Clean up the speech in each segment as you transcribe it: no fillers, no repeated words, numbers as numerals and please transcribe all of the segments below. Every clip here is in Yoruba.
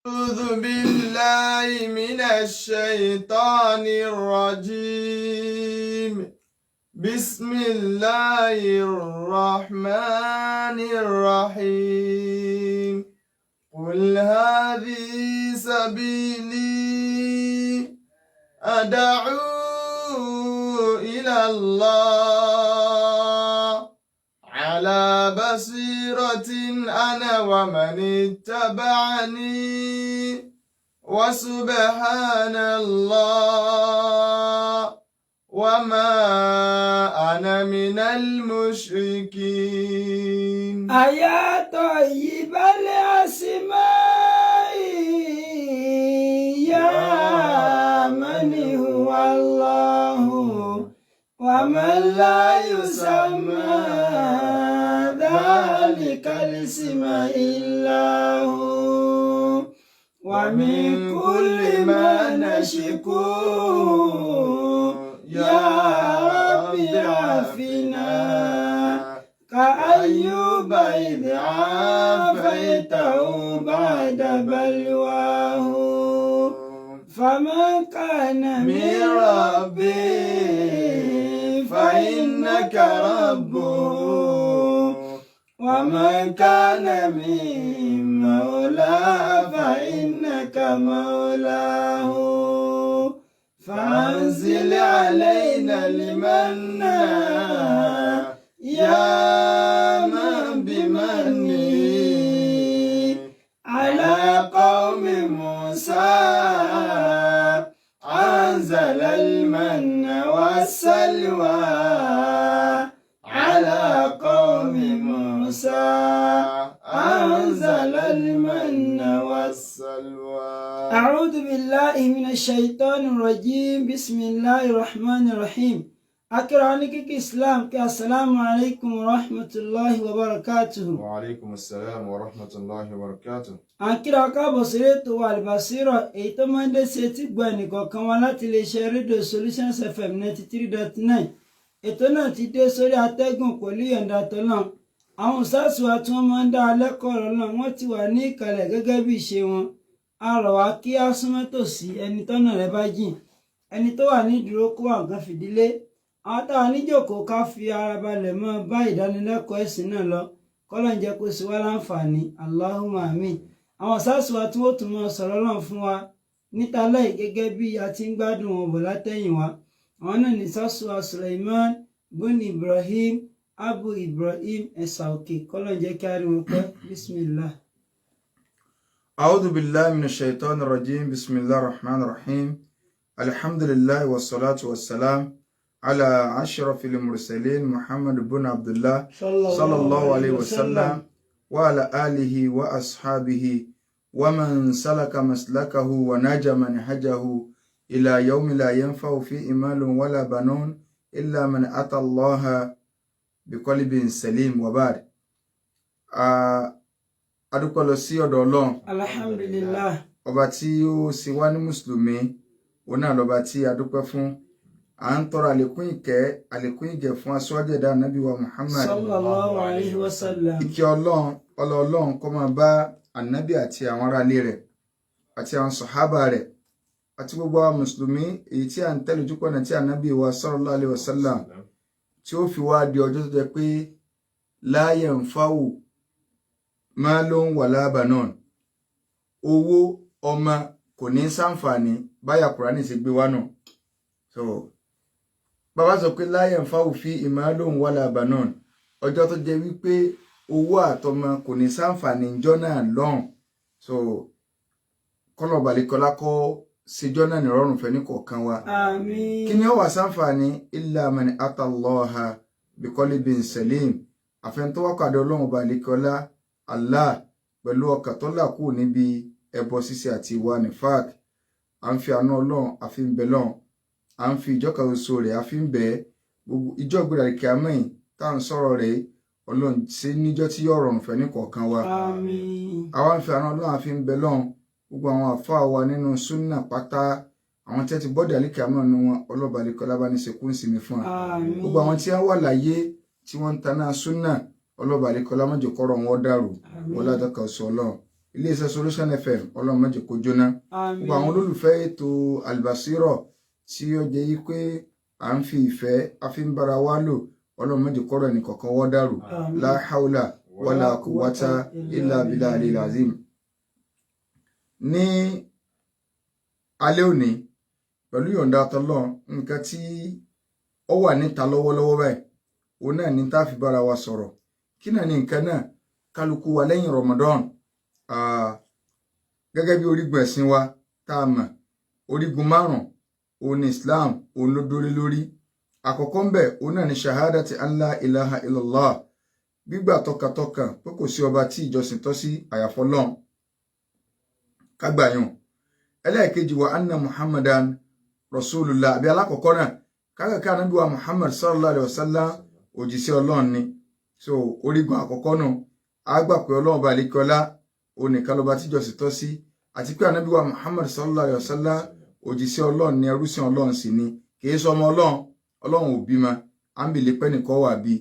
أعوذ بالله من الشيطان الرجيم. بسم الله الرحمن الرحيم. قل هذه سبيلي أدعو إلى الله على بصيرة أنا ومن اتبعني وسبحان الله وما أنا من المشركين. يا طيب الأسماء يا من هو الله ومن لا يسمى ذلك الاسم إلا هو ومن كل ما نشكو يا رب عافنا كأيوب إذ عافيته بعد بلواه فما كان من ربي فإنك ربه ومن كان من مولاه فإنك مولاه فأنزل علينا المنّا يا من بمني على قوم موسى أنزل المن والسلوى على قوم موسى أنزل المن والسلوى. أعوذ بالله من الشيطان الرجيم. بسم الله الرحمن الرحيم. أكرانك إسلام السلام عليكم ورحمة الله وبركاته. وعليكم السلام ورحمة الله وبركاته. Akira káàbọ̀ sí ètò Al-Basira èyí tó máa ń dé sí etí gbọ́ ẹnìkọ̀ọ̀kan wa láti iléeṣẹ́ rédíò Solutions FM 93.9. Ètò náà ti dé sórí atẹ́gùn pẹ̀lú ìyọ̀ǹda tọ́lọ́n. Àwọn òṣàṣù wa tí wọ́n máa ń dá alẹ́kọ̀ọ́ ọ̀rọ̀ náà wọ́n ti wà ní ìkàlẹ̀ gẹ́gẹ́ bí ìṣe wọn. A rọ̀ wá kí á súnmọ́ tòsí ẹni tọ́nà rẹ̀ bá jìn. Ẹni tó wà ní ìdúró kó wà nǹkan fìdílé. Àwọn táwa níjókòó ká fi ara balẹ̀ mọ́ bá ìdánilẹ́kọ̀ọ́ ẹ̀sìn náà lọ. Kọ́lọ́n jẹ́ kó sì wá láǹfààní. Allahumma amin. Àwọn sáàsù wa tí wọ́n tún máa sọ̀rọ̀ náà fún wa níta láì gẹ́gẹ́ bí a ti ń gbádùn wọn bọ̀ látẹ̀yìn wa. Àwọn náà ní sáàsù wa Sulaiman bun Ibrahim Abu Ibrahim ẹ̀sà òkè. Kọ́lọ́n jẹ́ kí a rí wọn pẹ́. Bismillah. أعوذ بالله من الشيطان الرجيم. بسم الله الرحمن الرحيم. الحمد لله والصلاة والسلام على أشرف المرسلين محمد بن عبد الله صلى الله عليه وسلم وعلى آله وأصحابه ومن سلك مسلكه ونجى منهجه إلى يوم لا ينفع فيه مال ولا بنون إلا من أتى الله بقلب سليم وبعد. adúpẹ́ lọ sí ọ̀dọ̀ Ọlọ́run. Alhamdulillah. Ọba tí ó ṣe wá ní mùsùlùmí òun náà lọ́ba tí a dúpẹ́ fún. À ń tọrọ àlékún ìkẹ́ àlékún ìgẹ̀ fún aṣáájú ẹ̀dá Ànábì wa Muhammad sallallahu alayhi wa sallam. Ìkẹ́ Ọlọ́run kó máa bá Ànábì àti àwọn aráalé rẹ̀ àti àwọn sàhábà rẹ̀ àti gbogbo àwọn mùsùlùmí èyí tí à ń tẹ̀lé ojú pọ̀nà tí Ànábì wa sallallahu alayhi wa sallam tí ó fi wá di ọjọ́ tó jẹ́ pé la yanfa'u malun wala banun. Owó ọmọ kò ní ṣàǹfààní báyà Kùránì ṣe gbé wá náà. So bàbá sọ pé la yanfa'u fi malun wala banun, ọjọ́ tó jẹ́ wípé owó àtọmọ kò ní ṣàǹfààní ìjọ náà lọ́hùn. So kọ́nà balẹ̀kọ́lá kọ́ ṣèjọ́ náà nírọ̀rùn fẹ́ ní kọ̀ọ̀kan wa. Àmín. Kí ni ó wà ṣàǹfààní illa man atallaha biqalbin salim. Àfẹnutọ́wọ́kàdé Ọlọ́run balẹ̀kọ́lá Allah pẹ̀lú ọkàn tó là kù níbi ẹbọ ṣíṣe àti ìwà nifaq. À ń fi àánú Ọlọ́run àfi ń bẹ lọ́hùn. À ń fi ìjọka oṣù rẹ̀ àfi ń bẹ gbogbo ìjọ ìgbéra kíámẹ́yìn tá à ń sọ̀rọ̀ rẹ̀ Ọlọ́run ṣe níjọ́ tí yóò rọrùn fẹ́ ní kọ̀ọ̀kan wa. Àmín. Àwa ń fi àánú Ọlọ́run àfi ń bẹ lọ́hùn. Gbogbo àwọn àfáà wa nínú súnà pátá àwọn tí wọ́n ti bọ́dẹ̀ àlíkàmọ́ nínú wọn ọlọ́ba àlíkọ́lá bá ní ṣekú ń sinmi fún wa. Àmín. Gbogbo àwọn tí wọ́n wà láyé tí wọ́n ń taná súnà ọlọ́ba àlíkọ́lá má jẹ́ kọ́rọ̀ wọn dàrú wọ́n ládọ́kà sọ Ọlọ́run. iléeṣẹ́ Solution FM ọlọ́run má jẹ́ kó jóná gbogbo àwọn olólùfẹ́ ètò Albasira tí ó jẹ́ yí pé à ń fi ìfẹ́ a fi ń bára wa lò ọlọ́run má jẹ́ kọ́rọ̀ ẹnìkọ̀ọ̀kan wọ́ dàrú la hawla wala quwwata illa billahil azim. Ní alẹ́ òní pẹ̀lú yọ̀ǹda tọ́lọ́run nǹkan tí ó wà níta lọ́wọ́lọ́wọ́ báyìí òun náà ní tá a fi bára wa sọ̀rọ̀ kí náà ní nǹkan náà kálukú wa lẹ́yìn Ramadan gẹ́gẹ́ bí orígun ẹ̀sìn wa tá a mọ̀ orígun márùn-ún òun ní Islam òun ló dórí lórí àkọ́kọ́ ń bẹ̀ òun náà ní shahadati an la ilaha illallah gbígbà tọkàntọkàn pé kò sí ọba tí ìjọsìn tọ́ sí àyàfọ́ Ọlọ́run kágbàyàn ẹlẹ́ẹ̀kejì wa anna Muhammadan rasulullah àbí alákọ̀ọ́kọ́ náà kákàkà Ànábì wa Muhammad sallallahu alaihi wasallam òjíṣẹ́ Ọlọ́run ni so orígun àkọ́kọ́ náà a gbà pé Ọlọ́run bá lè kọ́lá onìkan lọ́ba tíjọsìn tọ́ sí àti pé Ànábì wa Muhammad sallallahu alaihi wasallam òjíṣẹ́ Ọlọ́run ni ẹrúsìn Ọlọ́run sì ni kìí sọmọ Ọlọ́run ò bímọ à ń bèlè pẹ́ nìkan wà bí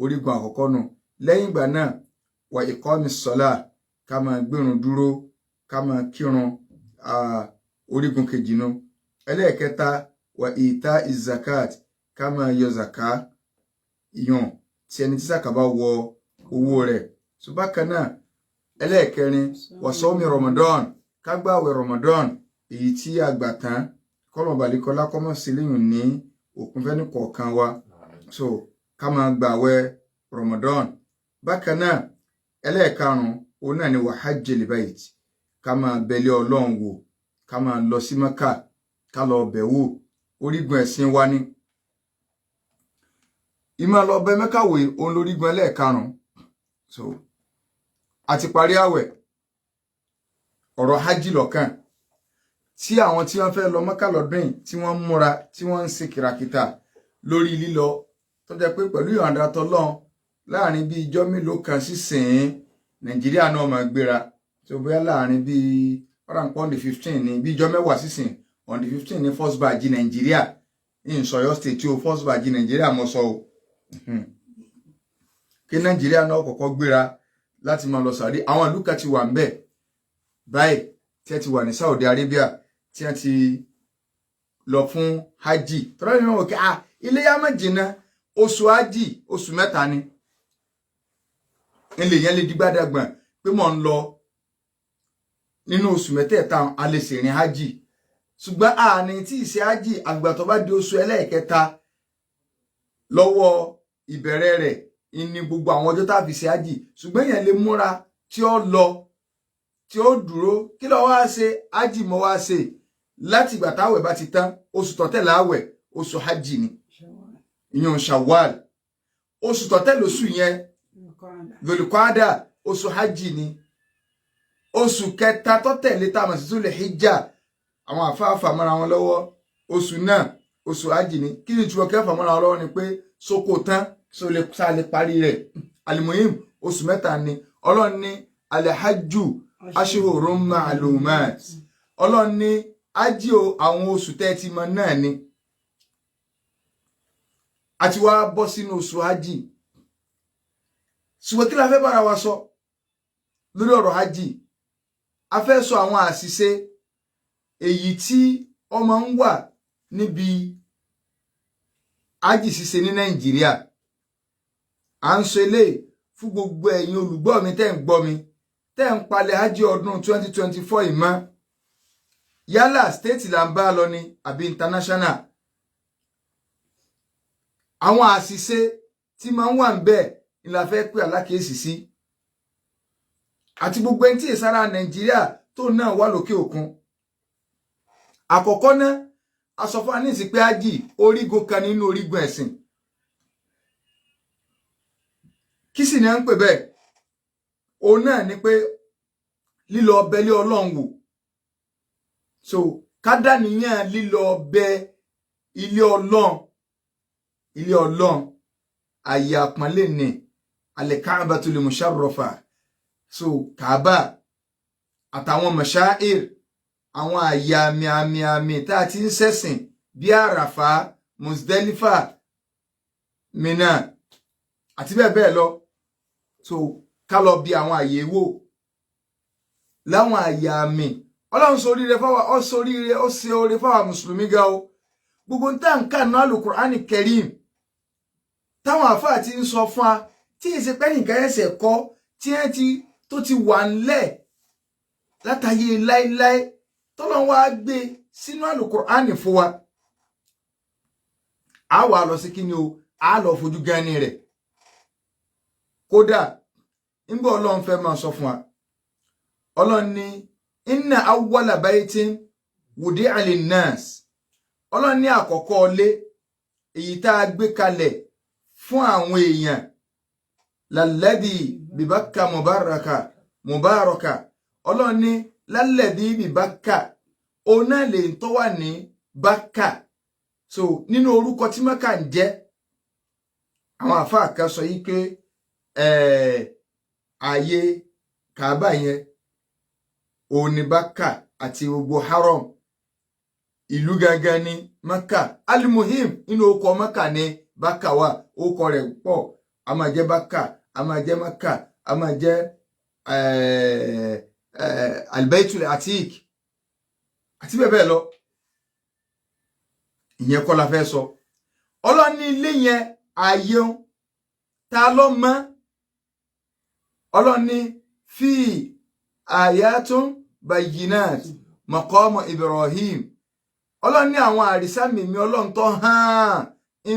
orígun àkọ́kọ́ náà lẹ́yìn ìgbà náà wà ìkọ́mi sọ́lá ká máa gbérun dúró ká máa kírun orígun kejì náà ẹlẹ́ẹ̀kẹta wà ìta ìzakat ká máa yọ zaka yàn tí ẹni tí zaka bá wọ owó rẹ̀ tó bákan náà ẹlẹ́ẹ̀kẹrin wà sọ́mi Ramadan ká gbààwẹ̀ Ramadan èyí tí a gbà tán kọ́lọ̀ balẹ̀kọ́lá kọ́mọ̀ sí lẹ́yìn ní òkun fẹ́ ní kọ̀ọ̀kan wa so ká máa gbààwẹ̀ Ramadan bákan náà ẹlẹ́ẹ̀karùn-ún òun náà ni wà hajjil bayt ká máa bẹ̀lẹ̀ Ọlọ́run wò ká máa lọ sí Mẹ́kà ká lọ bẹ̀ wò orígun ẹ̀sìn wa ni ìmọ̀ lọ bẹ̀ Mẹ́kà wò òun lórígun ẹlẹ́ẹ̀karùn-ún so àti parí àwẹ̀ ọ̀rọ̀ hajj lọ́kàn tí àwọn tí wọ́n fẹ́ lọ Mẹ́kà lọ́dún yìí tí wọ́n múra tí wọ́n ń ṣe kìràkìtà lórí lílọ tó jẹ́ pé pẹ̀lú ìyọ̀ǹda t'Ọlọ́run láàrin bí ijọ́ mélòó kan sísìn Nàìjíríà náà máa gbéra tó bóyá láàrin bí on the 15 ní bí ijọ́ mẹ́wàá sísìn on the 15 ní first batch Nàìjíríà in Ọ̀yọ́ state tí o first batch Nàìjíríà mọ́ sọ o kí Nàìjíríà náà kọ́kọ́ gbéra láti máa lọ Saudi àwọn ìlú kan ti wà ń bẹ̀ báyìí tí ẹ ti wà ní Saudi Arabia tí ẹ ti lọ fún hajj tọ́lá ní wọn kí ilé yá má jìnnà oṣù hajj oṣù mẹ́ta ni ilé yẹn lè dìgbàdàgbọ̀n pé mò ń lọ nínú oṣù mẹ́tẹ̀ẹ̀ta a lè ṣèrìn hajj ṣùgbọ́n àní tí ìṣe hajj àgbà tó bá di oṣù ẹlẹ́ẹ̀kẹta lọ́wọ́ ìbẹ̀rẹ̀ rẹ̀ ní gbogbo àwọn ọjọ́ tá a fi ṣe hajj ṣùgbọ́n yẹn lè múra tí ó lọ tí ó dúró kí ló wá ṣe hajj mo wá ṣe láti ìgbà táwẹ̀ bá ti tán oṣù tó tẹ̀lé àwẹ̀ oṣù hajj ni ìyẹn Shawwal oṣù tó tẹ̀lé oṣù yẹn Dhul-Qa'dah oṣù hajj ni oṣù kẹta tó tẹ̀lé tá a mọ̀ sí Dhul-Hijjah àwọn àfáàfà mọ́ra wọn lọ́wọ́ oṣù náà oṣù hajj ni kí ni ìtumọ̀ kẹfà mọ́ra wọn lọ́wọ́ ni pé sóko tán so lè sá lè parí rẹ̀ alimoyim oṣù mẹ́ta ni Ọlọ́run ní alhajju ashhurun ma'lumat Ọlọ́run ní ájí o àwọn oṣù tẹ́ ti mọ̀ náà ni àti wá bọ́ sínú oṣù hajj ṣùgbọ́n kí la fẹ́ bára wa sọ lórí ọ̀rọ̀ hajj a fẹ́ sọ àwọn àṣìṣe èyí tí ọmọ ń wà níbi hajj ṣíṣe ní Nàìjíríà à ń sọ eléyìí fún gbogbo ẹ̀yin olùgbọ́ mi tẹ́ ń gbọ́ mi tẹ́ ń palẹ̀ hajj ọdún 2024 ìmọ̀ yálà state là ń bá lọ ni àbí international àwọn àṣìṣe tí máa ń wà ń bẹ́ẹ̀ ni la fẹ́ pé alákìíyèsí sí àti gbogbo ẹni tí ìsára Nàìjíríà tó náà wà lókè òkun àkọ́kọ́ náà asọ̀fà ní ìsìn pé hajj orígun kan nínú orígun ẹ̀sìn kí sì ni à ń pè bẹ́ẹ̀ òun náà ni pé lílọ ọbẹ̀ lé Ọlọ́run wò so kádàníyàn lílọ ọbẹ̀ ilé Ọlọ́run àyè àpọ́nlé ni al-Ka'batul musharrafa so Kaaba àtàwọn mashair àwọn àyè àmì tá a ti ń ṣẹ̀sìn bí Àràfá Muzdalifa Mina àti bẹ́ẹ̀ bẹ́ẹ̀ lọ so ká lọ bí àwọn àyè wò láwọn àyà àmì Ọlọ́run sọ oríire fáwa ó sọ oríire ó ṣe oore fáwa mùsùlùmí ga o gbogbo ń tàn kà nínú Al-Qur'ani Karim táwọn àfáà ti ń sọ fún wa tí ìṣe pé nìkan ẹsẹ̀ kọ́ tí ẹ ti tó ti wà ńlẹ̀ látàyè láíláí tọ́lọ́run wá gbé sínú Al-Qur'ani fún wa a wà lọ sí kíni o a lọ fojú gani rẹ̀ kódà nígbà Ọlọ́run fẹ́ máa sọ fún wa Ọlọ́run ní inna awwala baytin wudi'a linnas Ọlọ́run ní àkọ́kọ́ ilé èyí tá a gbé kalẹ̀ fún àwọn èèyàn lalladhi bibakka mubaraka Ọlọ́run ní lalladhi bibakka ọ̀nà lè tó wà ní Bakka so nínú orúkọ tí Mákà ń jẹ́ àwọn àfáà kan sọ yìí pé ààyè Kaaba yẹn òní Bakka àti gbogbo haram ìlú gangan ní Mákà alimuhim nínú orúkọ Mákà ní Bakka wà orúkọ rẹ̀ pọ̀ a máa jẹ́ Bakka a máa jẹ́ Mákà a máa jẹ́ Al-Baytul Atiq àti bẹ́ẹ̀ bẹ́ẹ̀ lọ ìyẹn kọ́ la fẹ́ sọ Ọlọ́run ní ilé yẹn ààyè ta ló mọ̀ Ọlọ́run ní fi ayatun bayyinat maqama Ibrahim Ọlọ́run ní àwọn àrísàmì mi Ọlọ́run tó hàn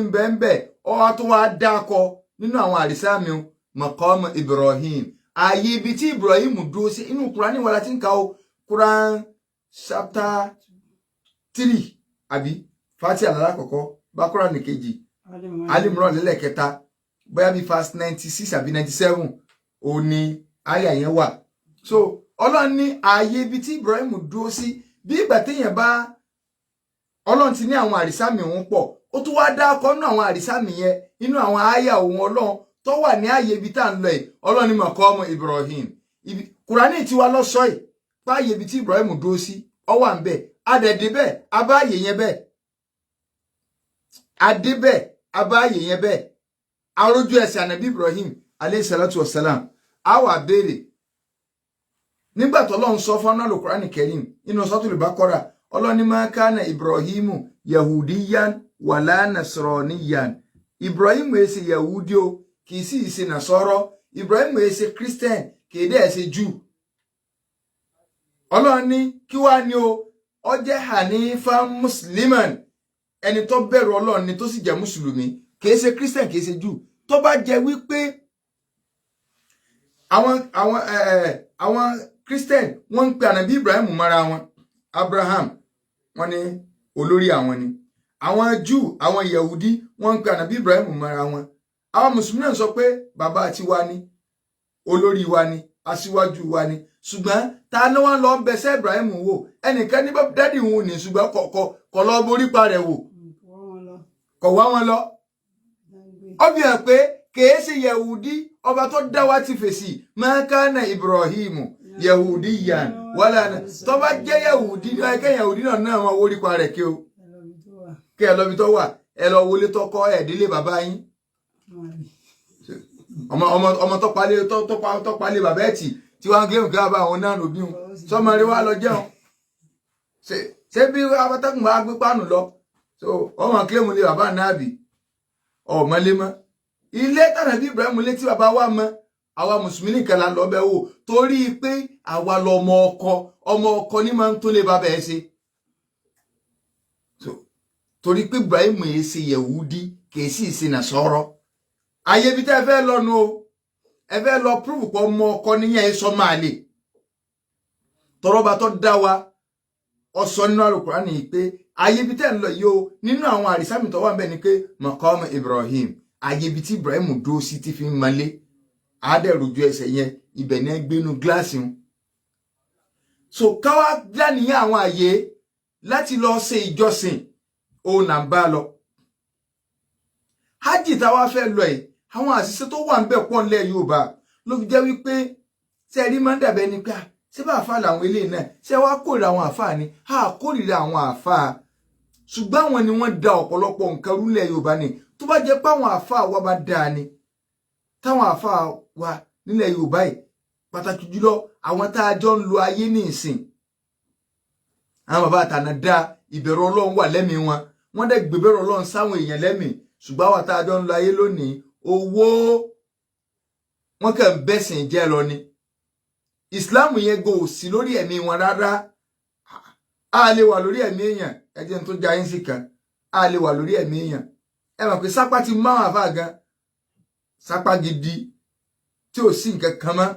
ńbẹ̀ńbẹ̀ ó wá tó wá dákọ nínú àwọn àrísàmì maqama Ibrahim ààyè ibi tí Ibrahim dúró sí inú Kùránì wà láti ń ka o Quran chapter 3 àbí Fatiha alákọ̀ọ́kọ́ Baqara nìkejì Ali Imran lẹ́lẹ́kẹta bóyá bí verse 96 àbí 97 ó ní àyà yẹn wà so Ọlọ́run ní ààyè ibi tí Ibrahim dúró sí bí ìgbà téèyàn bá Ọlọ́run ti ní àwọn àrísàmì òun pọ̀ ó tún wá dákọ́ nínú àwọn àrísàmì yẹn nínú àwọn àyà òun Ọlọ́run tó wà ní ààyè ibi tá à ń lọ yìí Ọlọ́run ní maqama Ibrahim Kùránì tiwa lọ́sọ̀ yìí pa ààyè ibi tí Ibrahim dúró sí ó wà ń bẹ̀ adẹ̀dẹ̀ bẹ́ẹ̀ abáàyè yẹn bẹ́ẹ̀ adébẹ̀ abáàyè yẹn bẹ́ẹ̀ arójú ẹsẹ̀ ànàbí Ibrahim alayhi salatu wassalam a wá béèrè nígbà tó Ọlọ́run sọ fún Al-Qur'ani Karim inú Suratul Baqara Ọlọ́run ní ma kana Ibrahimu yahudiyan wala nasraniyan Ibrahim èsì yahudi o kì í sì ṣe nasọ́rọ́ Ibrahim èsì Christian kì í dẹ̀ ṣe Jew Ọlọ́run ní kí wá ní o ó jẹ́ hanifan musliman ẹni tó bẹ̀rù Ọlọ́run ni tó sì jẹ́ mùsùlùmí kì í ṣe Christian kì í ṣe Jew tó bá jẹ́ wípé àwọn Christian wọ́n ń pe ànábì Ibrahim mọ́ra wọn Abraham wọ́n ní olórí àwọn ni àwọn Jew àwọn Yahudi wọ́n ń pe ànábì Ibrahim mọ́ra wọn àwọn mùsùlùmí náà sọ pé bàbá tiwa ni olórí wa ni aṣíwájú wa ni ṣùgbọ́n ta ló wá lọ bẹsẹ̀ Ibrahim wò ẹnìkan ní dádì òun ní ṣùgbọ́n kọ̀ lọ borí pa rẹ̀ wò kọ̀ wá wọn lọ ó fi hàn pé kìí ṣe Yahudi ọba tó dá wa ti fèsì ma kana Ibrahim yahudiyan wala tó bá jẹ́ Yahudi ní ẹ̀kẹ́ Yahudi náà wọn borí pa rẹ̀ kí o kí ẹ lọ bí tó wà ẹ lọ wọlé tó kọ́ ẹ̀dílé bàbá yín ọmọ tó palẹ̀ bàbá ẹ̀ tí wọ́n ń gé bá àwọn náà lòbí wọn sọmọ rí wá lọ jẹun ṣé bí abátẹ́kùn bá gbé pánù lọ so ọmọ kílẹ̀mù lé bàbá náà bì ọmọ lé mọ́ ilé tànàbí Ibrahim lé tí bàbá wa mọ́ àwa mùsùlùmí nìkan là ń lọ bẹ̀ wò torí pé àwa lọ ọmọ ọkọ ní máa ń tó lé bàbá ẹ̀ ṣe torí pé Ibrahim yìí ṣe Yahudi kì í sì ṣe Nasara ayé bí tẹ́ fẹ́ lọ́nu o ẹ fẹ́ lọ prove pọ̀ ọmọ ọkọ níyẹn sọ máa lè tọrọba tó dá wa ọsọ nínú Al-Qur'ani pé ayé bí tẹ́ ń lọ yìí o nínú àwọn àrísàmì tó wà ńbẹ̀ ni pé maqam Ibrahim ayé bí tí Ibrahim dúró sí ti fi ń malé àádẹ́rùjú ẹsẹ̀ yẹn ibẹ̀ ní gbénu gíláàsì wọn so káwá dánìyàn àwọn àyè láti lọ ṣe ìjọsìn òun là ń bá lọ hajj táwa fẹ́ lọ yìí àwọn àṣìṣe tó wà ńbẹ̀ pọ̀ ńlẹ̀ Yorùbá ló fi jẹ́ wípé ṣe rí máa ń dàbẹ́ ni pé ṣé bá àfáà làwọn eléyìí náà ṣé wàá kórìíra àwọn àfáà ni kórìíra àwọn àfáà ṣùgbọ́n àwọn ni wọ́n da ọ̀pọ̀lọpọ̀ nǹkan rúlẹ̀ Yorùbá ni tó bá jẹ́ pé àwọn àfáà wa bá dáa ni táwọn àfáà wa nílẹ̀ Yorùbá yìí pàtàkì jùlọ àwọn tá a jọ ń lo ayé ní ìsìn àwọn bàbá àtànà dá ìbẹ̀rù Ọlọ́run wà lẹ́mìí wọn wọ́n dẹ̀ gbẹ̀bẹ̀rù Ọlọ́run sáwọn èèyàn lẹ́mìí ṣùgbọ́n àwọn tá a jọ ń lo ayé lónìí owó wọn kàn bẹ́sìn jẹ́ lọ ni Islam yẹn go sí lórí ẹ̀mí wọn rárá a lè wà lórí ẹ̀mí èèyàn ẹjẹ́ tó já yín sí kan a lè wà lórí ẹ̀mí èèyàn ẹ mọ̀ pé sápá ti máa wà fà gan sápá gidi tí ò sí nǹkan kan mọ́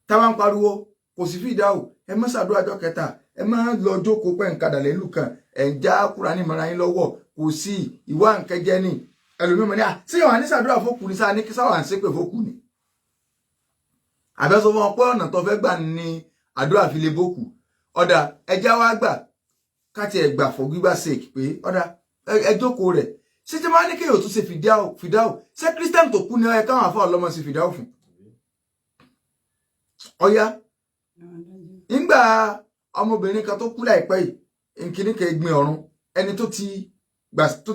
táwọn ń pariwo kò sí fìdáwò ẹ má ṣàdúrà ọjọ́ kẹta ẹ má lọ jókòó pẹ́ nkadà lẹ́lù kan ẹ̀ ń já Kùránì mọ́ra yín lọ́wọ́ kò sí ìwà nkẹjẹ ní ẹlòmíràn ní à sí ìwà ní ṣàdúrà fókù ní sáà ní kí sáwà ń ṣépè fókù ni àbẹ́sọ fún ọ pé ọ̀nà tó fẹ́ gbà ní àdúrà fi lè bókù ọ̀dà ẹjá wá gbà káti ẹ̀ gbà for gbígbà sake pé ọ̀dà ẹ jókòó rẹ̀ ṣé tí máa ní kéèyàn tún ṣe fìdáwò ṣé Christian tó kú ní ọyẹ káwọn afọ ọlọmọ sí fìdáwò fún ọyá nígbà ọmọbìnrin kan tó kú láìpẹ́ yìí nkíní kan gbin ọ̀run ẹni tó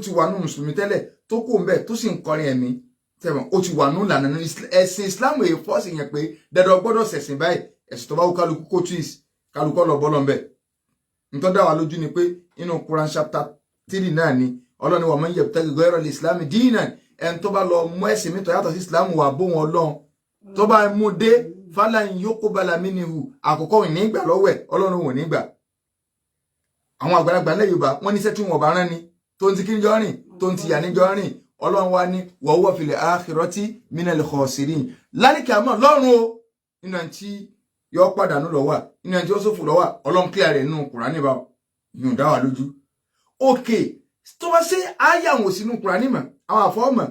ti wà nù mùsùlùmí tẹ́lẹ̀ tó kú ń bẹ tó sì ń kọrin ẹ̀mí tẹ̀wọ̀n ó ti wà nù lànà ẹ̀sìn Islam èyí fọ́ọ̀sì yẹn pé dandan gbọ́dọ̀ ṣẹ̀sìn báyìí ẹ̀sìn tó bá wù kálukú kó twist kálukú lọ bọ́lọ̀ ń bẹ̀ nítorí dá wa lójú ni pé inú Quran chapter 3 náà ni Ọlọ́run wa man yabtaghi ghayra al-Islam dinan ẹni tó bá lọ mú ẹ̀sìn mi tó yàtọ̀ sí Islam wà bó wọn Ọlọ́run tó bá mú dé falan yuqbala minhu àkọ́kọ́ ní ìgbà lọ́wọ́ ẹ̀ Ọlọ́run wò ní ìgbà àwọn àgbàlagbà ilẹ̀ Yorùbá wọ́n ní iṣẹ́ tí wọ́n bá rán ni tó ń ti kí níjọ́ rìn tó ń ti yà níjọ́ rìn Ọlọ́run wa ní wa huwa fil akhirati minal khasirin lálìkà mọ́ lọ́run o nínú ẹni tí yọ pàdánù lọ́wọ́ nínú ẹni tí ó ṣòfò lọ́wọ́ Ọlọ́run kílẹ̀ rẹ̀ nínú Kùránì bá yùn dá wa lójú òkè tó bá ṣe àyàwó sínú Kùránì mọ̀ àwọn àfọ́mọ̀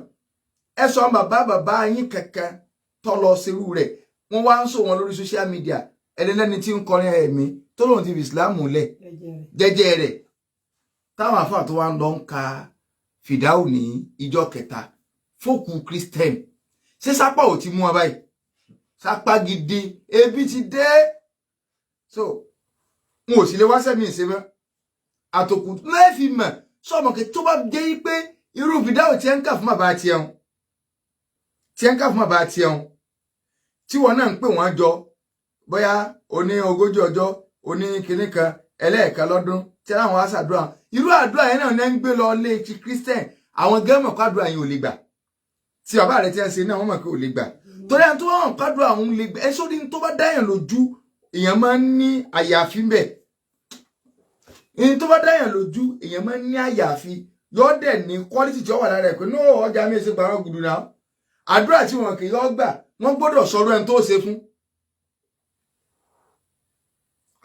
ẹ sọ bàbá yín kankan tó lọ serú rẹ̀ wọ́n wá ń sọ wọn lórí social media ẹlẹ́ni tí ń kọrin ẹ̀mí tó lóun ti fi Islam lẹ̀ jẹ́jẹ́ rẹ̀ táwọn àfáà tó wá ń lọ ń ka fìdáwò ní ìjọ kẹta fókù Christian ṣé sápá ò ti mú wa báyìí sápá gidi ebi ti dé so n ò sì lè wá sẹ́mi ìsinmi àtòkù lẹ́ẹ̀fì mọ̀ sọmọkẹ́ tó bá jẹ́ pé irú fìdáwò tí ẹ ń kà fún bàbá tiẹun tí wọn náà ń pè wọn jọ bóyá oní 40 ọjọ́ oní kinní kan ẹlẹ́ẹ̀kan lọ́dún tí àwọn aṣàdúrà irú àdúrà yẹn náà ń gbé lọ lé ti Christian àwọn gẹ́mọ̀ kádùá yẹn ò lè gbà tí bàbá rẹ̀ ti ń ṣe náà wọ́n mọ̀ pé ò lè gbà torí àwọn tó wọ́n kádùá àwọn lè gbà ẹ sórí tó bá dáyàn lójú èèyàn máa ń ní àyàfi ń bẹ̀ èyí tó bá dáyàn lójú èèyàn máa ń ní àyàfi yóò dẹ̀ ní quality tí ó wà lára ẹ̀ pé no ọjà mi ṣe gbàrọ̀ gùdù náà àdúrà tí wọn kì í yọ gbà wọ́n gbọ́dọ̀ sọ̀rọ̀ ẹni tó ṣe fún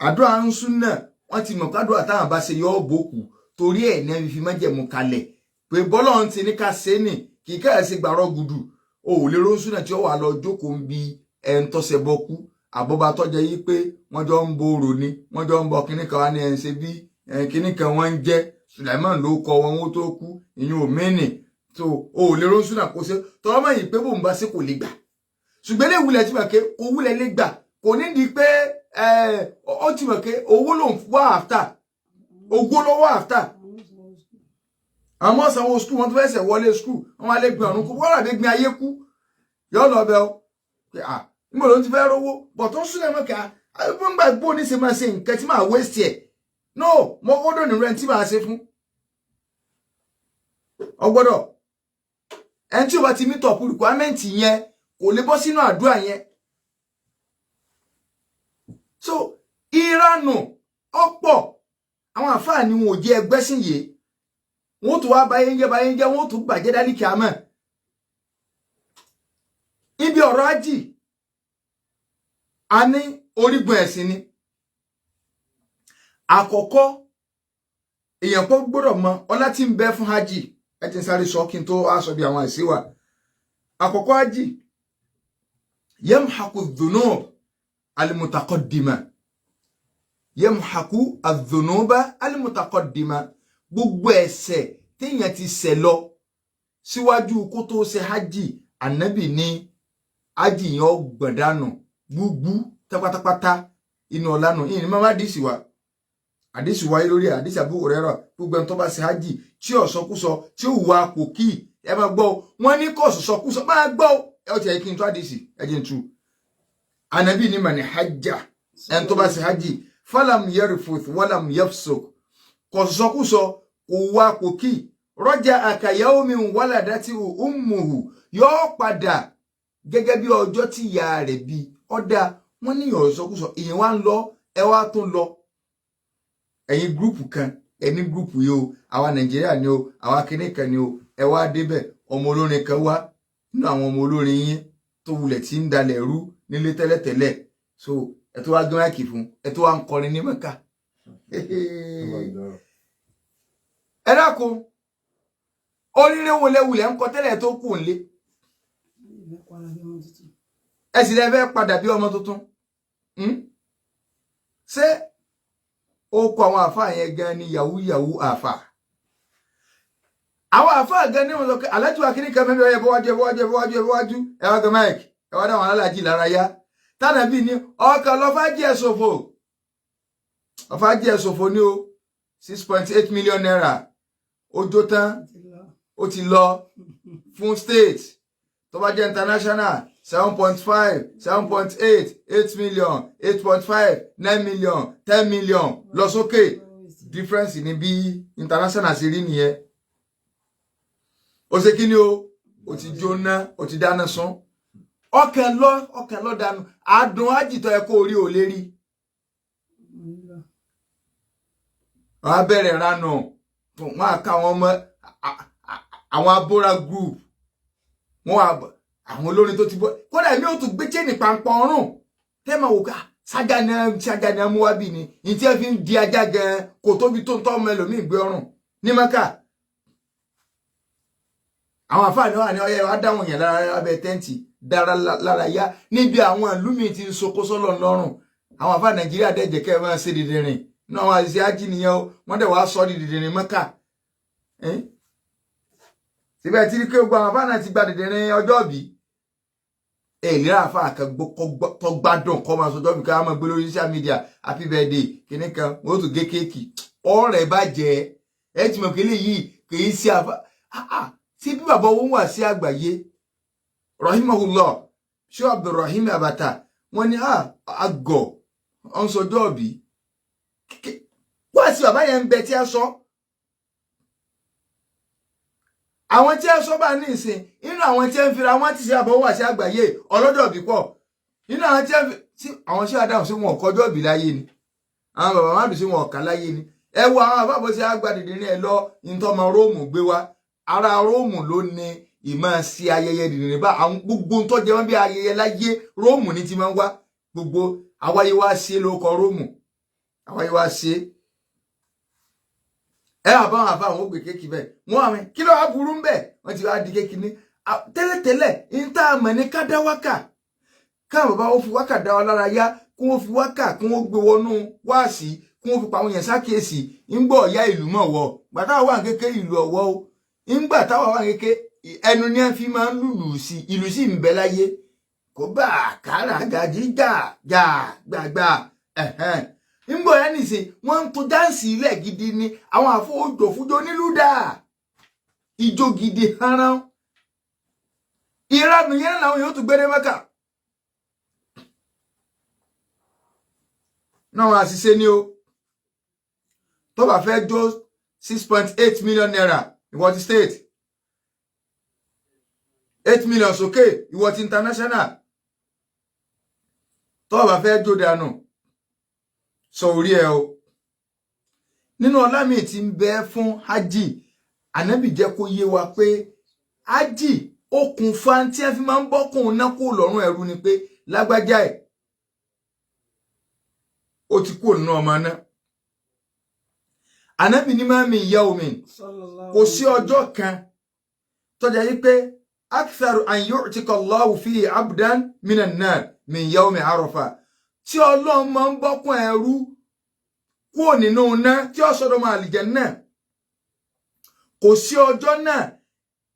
àdúrà ń sún náà wọ́n ti mọ̀ kádùá táwọn bá ṣe yọ bòkù torí ẹ̀ náà fi májẹ̀mú kalẹ̀ pé bọ́lọ́run ti ní ká ṣe ní kì í káyà sí gbàrọ̀ gùdù o ò lè róńsún náà tí ó wà lọ jókòó ń bi ẹn tọ́sẹ̀ bọ́kú àbọ̀bá tọ́jẹ́ yí pé wọ́n jọ ń borò ni wọ́n jọ ń bọ kíní kan wá ní ẹn ṣe bí kíní kan wọ́n ń jẹ́ Sulaiman ló kọ wọn ó tó kú ìyẹn ò mẹ́nì tó o ò lè róńsún náà kó ṣe tọ́lọ́ mọ̀ yìí pé bóun bá ṣe kò lè gbà ṣùgbọ́n ilé ìwúlẹ̀ tí wọ́n ké owúlẹ̀ lè gbà kò ní di pé ó ti mọ̀ pé owó ló ń wá àftà ogó ló wá àftà àwọn sanwó skul wọn tó fẹsẹ̀ wọlé skul wọn wá lè gbin ọ̀run kú wọ́n rà dé gbin ayé kú yọ lọ bẹ ọ pé níbo ló ti fẹ́ rówó bọ̀ tó ń súnlẹ̀ mọ́ kí wọ́n gbà gbó ní ṣe máa ṣe nǹkan tí máa waste ẹ̀ no mo gbọ́dọ̀ ní rẹ̀ tí máa ṣe fún ọgbọ́dọ̀ ẹni tí o bá ti meet up requirement yẹn kò lè bọ́ sínú àdúrà yẹn so ìranù ọ̀pọ̀ àwọn àfáà ni wọn ò jẹ́ ẹgbẹ́sìn yìí wọn tún wá báyé ń jẹ́ wọn tún bàjẹ́ dálí kìámọ̀ ibi ọ̀rọ̀ ájì a ní orígun ẹ̀sìn ni àkọ́kọ́ èèyàn kò gbọ́dọ̀ mọ ọlá tí ń bẹ fún ájì ẹ ti ń sáré sọ kí n tó aṣọ bí àwọn àìsí wà àkọ́kọ́ ájì yamhaqu dhunub al-mutaqaddima yamhaqu adh-dhunuba al-mutaqaddima gbogbo ẹ̀ṣẹ̀ téèyàn ti ṣẹ̀ lọ síwájú kó tó ṣe hajj ànábì ní hajj yẹn ó gbọ̀dánù gbúgbú tápátápátá inú ọ̀lànà yìí ni máa dìísì wa àdìsí wáyé lórí àdìsí Abu Hurairah gbogbo ẹni tó bá ṣe hajj tí ò sọkúsọ tí ò wà pòkì ẹ máa gbọ́ wọn ní kò sọkúsọ máa gbọ́ ẹ ó ti ẹ kí n tó àdìsí ẹ jẹ́ n tú Ànábì ní man hajja en tó bá ṣe haji falam yarfuth walam yafsuq kò sọkúsọ kò wá kò kí raja aka yawmin waladati ummuhu yóò padà gẹ́gẹ́ bí ọjọ́ tí ìyá rẹ̀ bí ọ̀dà wọ́n ní ọ̀rọ̀ sọkúsọ ìyẹn wá ń lọ ẹ wá tún lọ ẹ̀yin gúrùpù kan ẹni gúrùpù yìí o àwa Nàìjíríà ni o àwa kinní kan ni o ẹ wá débẹ̀ ọmọ olórin kan wá nínú àwọn ọmọ olórin yín tó wulẹ̀ tí ń dalẹ̀ rú nílé tẹ́lẹ̀tẹ́lẹ̀ so ẹ tó wá gbé máìkì fún ẹ tó wá ń kọrin ní Mẹ́kà ẹ dákun oríire wo lẹ́wulẹ̀ ń kọ tẹ́lẹ̀ tó kù ńlé ẹ sì lẹ́ fẹ́ padà bí ọmọ tuntun ṣé ó kọ àwọn àfáà yẹn gan ni yahoo yahoo àfáà àwọn àfáà gan ni wọn sọ pé alájú akíní kan mẹ́bí ọyẹ bọ́wájú ẹ wá gan máìkì ẹ wá dáwọn aláàjì lára yá tánàbí ní ọkàn lọ́fàájì ẹ̀ ṣòfò ní o 6.8 million naira ojó tán ó ti lọ fún state tó bá jẹ́ international 7.5 7.8 8 million 8.5 9 million 10 million lọ sókè difference ní bí international sì rí nìyẹn ó ṣe kí ni ó ti jóná ó ti dáná sún ọkàn lọ dànù adùn àjìtọ̀ ẹ kó orí ò lè rí wọ́n á bẹ̀rẹ̀ ránù wọ́n á ká àwọn abóra group wọ́n á àwọn olórin tó ti bọ́ kódà èmi ò tún gbé chain pàǹpọ̀ ọrùn tẹ́mọ̀ wò ká sájà ni amúwábì ni ní tí ẹ fi ń di ajá gan kò tóbi tó ń tọ́ ọmọ ẹlòmíì gbé ọrùn ní Mẹ́kà àwọn àfáàní wà ní ọyẹ wa dáwọn èèyàn lára lábẹ́ tẹ́ǹtì dára lára yá níbi àwọn ìlú mi ti ń sokó sọ́lọ̀ lọ́rùn àwọn àfáà Nàìjíríà dẹ́jẹ̀ kẹ́ ẹ máa ṣe dìdìrìn ní àwọn àṣìṣe ájì nìyẹn o wọ́n dẹ̀ wá sọ dìdìrìn Mẹ́kà síbẹ̀ tí kí gbogbo àwọn àfáà náà ti gba dìdìrìn ọjọ́ bí ìlera àfáà kan tó gbádùn kọ́ máa sọjọ́ bí ká máa gbé lórí social media happy birthday kìnnì kan wọ́n tún gé kéèkì ọ̀rẹ́ bá jẹ́ ẹ ti mọ̀ kí eléyìí kì í ṣe àfáà tí bí bàbá wọn wà sí àgbáyé rahimahullah ṣé Abdulrahim Abata wọ́n ní àgọ ọ̀nsọjọ́ ọ̀bí wá sí bàbá yẹn ń bẹ tí a sọ àwọn tí a sọ bá ní ìsìn inú àwọn tí a ń fira wọn ti ṣe àbọ̀ wà sí àgbáyé ọlọ́dọ̀ bí pọ̀ nínú àwọn tí àwọn ṣé àdáhùn sí wọn ọ̀kọ́jọ́ bí láyé ni àwọn bàbá má dùn sí wọn ọ̀kà láyé ni ẹ wo àwọn àbábọ̀ sí àgbàdìdì ní ẹ lọ ìtọ́mọ Róòmù gbé wá ara Róòmù ló ní ìmọ̀ sí ayẹyẹ dìdìrín bá àwọn gbogbo tó jẹ wọ́n bí ayẹyẹ láyé Róòmù ní ti máa ń wá gbogbo àwáyé wá ṣe lóko Róòmù àwáyé wá ṣe ẹ àbá àwọn àfa àwọn ògbè kéèkì bẹ́ẹ̀ wọ́n àmì kí ló wá burú ń bẹ̀ wọ́n ti wá di kéèkì ní tẹ́lẹ̀tẹ́lẹ̀ ń tá àmọ̀ ní ká dá wákà káwọn bàbá wọn fi wákà dá wa lára yá kí wọ́n fi wákà kí wọ́n gbé wọnú wáàsí kí wọ́n fi pa àwọn yẹn sákèésì ń gbọ́ ọ̀yá ìlú mọ̀ wọ́ gbàtà wà kéèké ìlú ọ̀wọ́ o ńgbà táwa wà kéèké ẹnu ní ẹ fi máa ń lùlù sí ìlú sì ń bẹ láyé kò bá àkàrà gàdí gbàgbà ńgbọ yẹn nìsín wọ́n ń to dáǹsì ilẹ̀ gidi ni àwọn àfọwọ́jọ fújọ nílùú dà ìjó gidi haran ìranù yẹn làwọn yóò tún gbére Mẹ́kà náà wọn àṣìṣe ni o tó bá fẹ́ jó 6.8 million naira ìwọ ti state 8 million sókè ìwọ ti international tó bá fẹ́ jó dànù sọ orí ẹ o nínú ọlá mi tí ń bẹ fún hajj Ànábì jẹ́ kó yé wa pé hajj okùnfà tí ẹ fi máa ń bọ́kùn náà kó lọ́rùn ẹrú ni pé lágbájá ẹ̀ ó ti kú nínú ọmọ náà Ànábì ní máa mi ìyá omi kò sí ọjọ́ kan tó jẹ́ yí pé aktharu an yu'tika Allahu fihi abdan minan nar min yawmi Arafah tí Ọlọ́run máa ń bọ́kùn ẹrú kúrò nínú náà tí ó sọ́dọ̀ máa àlìjánnà kò sí ọjọ́ náà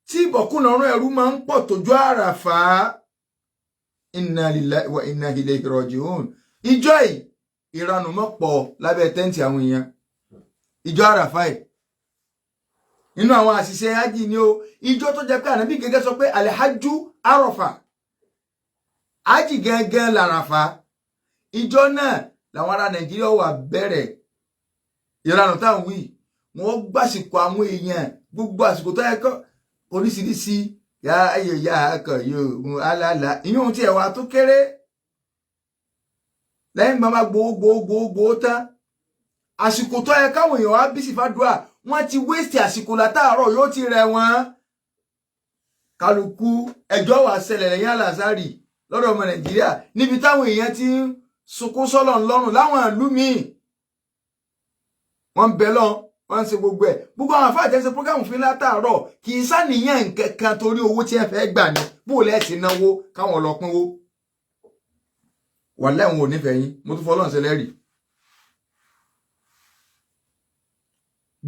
tí ìbọ̀kùn lọ́rùn ẹrú máa ń pọ̀ tójú Àràfà inna lillahi wa inna ilayhi raji'un ìjọ yìí ìranù mọ́ pọ̀ lábẹ́ tẹ́ǹtì àwọn èèyàn ìjọ Àràfà yìí nínú àwọn àṣìṣe hajj ni ó ìjọ tó jẹ́ pé Ànábì gẹ́gẹ́ sọ pé alhajju Àràfà ájì gangan l'Àràfá ìjọ náà làwọn ará Nàìjíríà wà bẹ̀rẹ̀ ìranù táwọn wí wọ́n gbàsìkò àwọn èèyàn gbogbo àsìkò tó yẹ kọ́ oríṣiríṣi ya ayò ya akọ yóò alala ìyóhun tí ẹwà tó kéré lẹ́yìn gbàmà gbogbo tán àsìkò tó yẹ káwọn èèyàn wá bí sí fàdúrà wọ́n ti wéṣì àsìkò látàárọ̀ yóò ti rẹ̀ wọ́n kálukú ẹjọ́ wà ṣẹlẹ̀ lẹ́yìn alásàrì lọ́dọ̀ ọmọ Nàìjíríà níbi táwọn èèyàn ti ń sunkún sọ́lọ̀ ńlọ́rùn láwọn ìlú míì wọ́n bẹ lọ wọ́n ṣe gbogbo ẹ̀ gbogbo àwọn àfáà jẹ́ ṣe program fún látàárọ̀ kì í sàníyàn nǹkankan torí owó tí ẹ fẹ́ gbà ní bó lẹ́ẹ̀sì náwó káwọn lọ pínwó wà lẹ́wọ̀n ò nífẹ̀ẹ́ yín mo tún fọlọ́run ṣe lẹ́rìí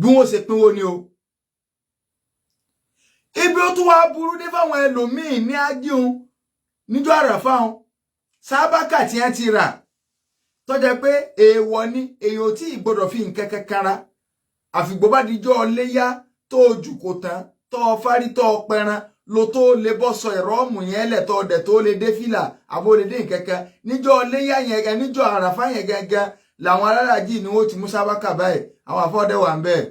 bí wọ́n ṣe pínwó ni o ibi ó tún wá burú dé fáwọn ẹlòmíín ní ájíun níjọ́ àràfá wọn sábàkà tí wọ́n ti rà tó jẹ́ pé èèwọ̀ ni èèyàn tí ìgbọ́dọ̀ fi nǹkan kankanra àfìgbò bá dijọ́ léyá tó jù kò tán tó fárí tó pẹran lo tó lè bọ́ sọ ìrọ́ọ̀mù yẹn lẹ̀ tó dẹ̀ tó lè dé fìlà àbó lè dé nǹkankan níjọ́ léyá yẹn gan níjọ́ àràfá yẹn gangan làwọn alárajì ni wọ́n ti mú sábàkà báyìí àwọn àfọ́dẹ́ wà ń bẹ́ẹ̀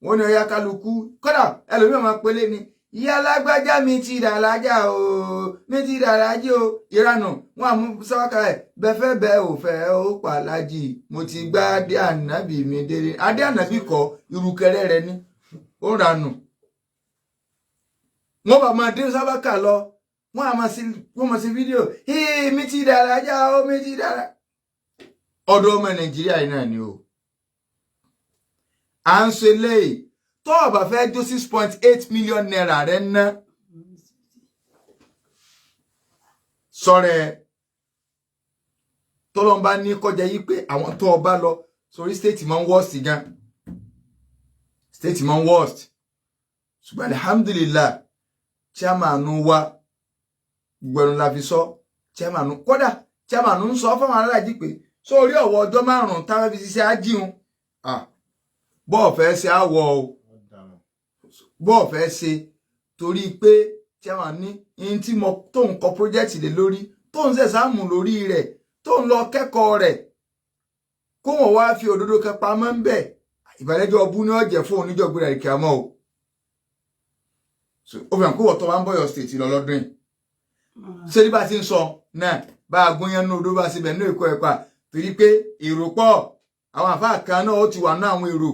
wọ́n ní ọyá kálukú kódà ẹlòmíràn máa pélé ni ìyá alágbájá mi ti dàlájà o mi ti dàlájì o ìranù wọn àmú sáwákà ẹ bẹfẹ bẹ ò fẹ ó pàlájì mo ti gbá adé ànábì mi délé adé ànábì kọ irukẹrẹ rẹ ní ó ranù wọn bá máa dé sáwákà lọ wọn máa sí fídíò mi ti dàlájà o mi ti dàlá ọ̀dọ̀ ọmọ Nàìjíríà yìí náà ni o à ń ṣe léyìí tó o bá fẹ́ jó 6.8 million naira rẹ̀ ná sọ́rẹ́ tọ́lọ́mbá ní kọjá yí pé àwọn tó o bá lọ sórí state man worst gan state man worst ṣùgbọ́n alhamdulillah chairman wa gbẹ̀rún la fi sọ chairman kódà chairman ń sọ fún àwọn aláàjì pé sórí ọ̀wọ́ ọjọ́ 5 táwọn fi ṣiṣẹ́ ájíun bọ́ọ̀ fẹ́ ṣe àwọ̀ o bọ́ọ̀ fẹ́ ṣe torí pé tí a máa ní in tí mo tó ń kọ project lé lórí tó ń ṣẹ̀ṣàmù lórí rẹ̀ tó ń lọ kẹ́kọ̀ọ́ rẹ̀ kó wọ́n wá fi òdodo kan pamọ́ ń bẹ̀ ìbàlẹ́jọ́ ọbú ní ọ̀jẹ̀ fún oníjọ́gbéra ìkẹ́ àmọ́ o ó fi hàn kó wọ́n tó wá ń bọ́yọ̀ state lọ lọ́dún yìí ṣé ní bá ti ń sọ náà bá a gúnyán ní odó bá ṣe bẹ̀ ní èkó ẹ̀pà torí pé èrò pọ̀ àwọn àfáà kan náà ó ti wà ní àwọn èrò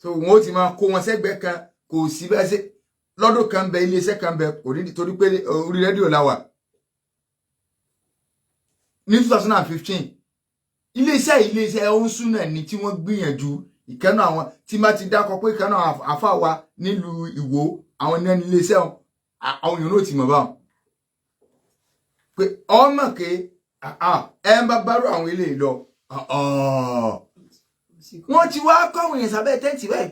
so wọn ó ti máa kó wọn sẹ́gbẹ̀ẹ́ kan kò sí bẹ́ẹ̀ ṣe lọ́dún kan bẹ iléeṣẹ́ kan bẹ kò ní torí pé orí rédíò la wà ní 2015 iléeṣẹ́ oúnsúnà ni tí wọ́n gbìyànjú ìkànnà àwọn tí má ti dákọ pé ìkànnà àfáà wa nílùú Ìwó àwọn ní ẹni iléeṣẹ́ àwọn èèyàn náà ti mọ̀ báwọn pé ọmọ ké ẹ ń bá bárò àwọn ilé lọ wọ́n ti wá kọ̀wé yẹn sábẹ́ tẹ́ǹtì báyìí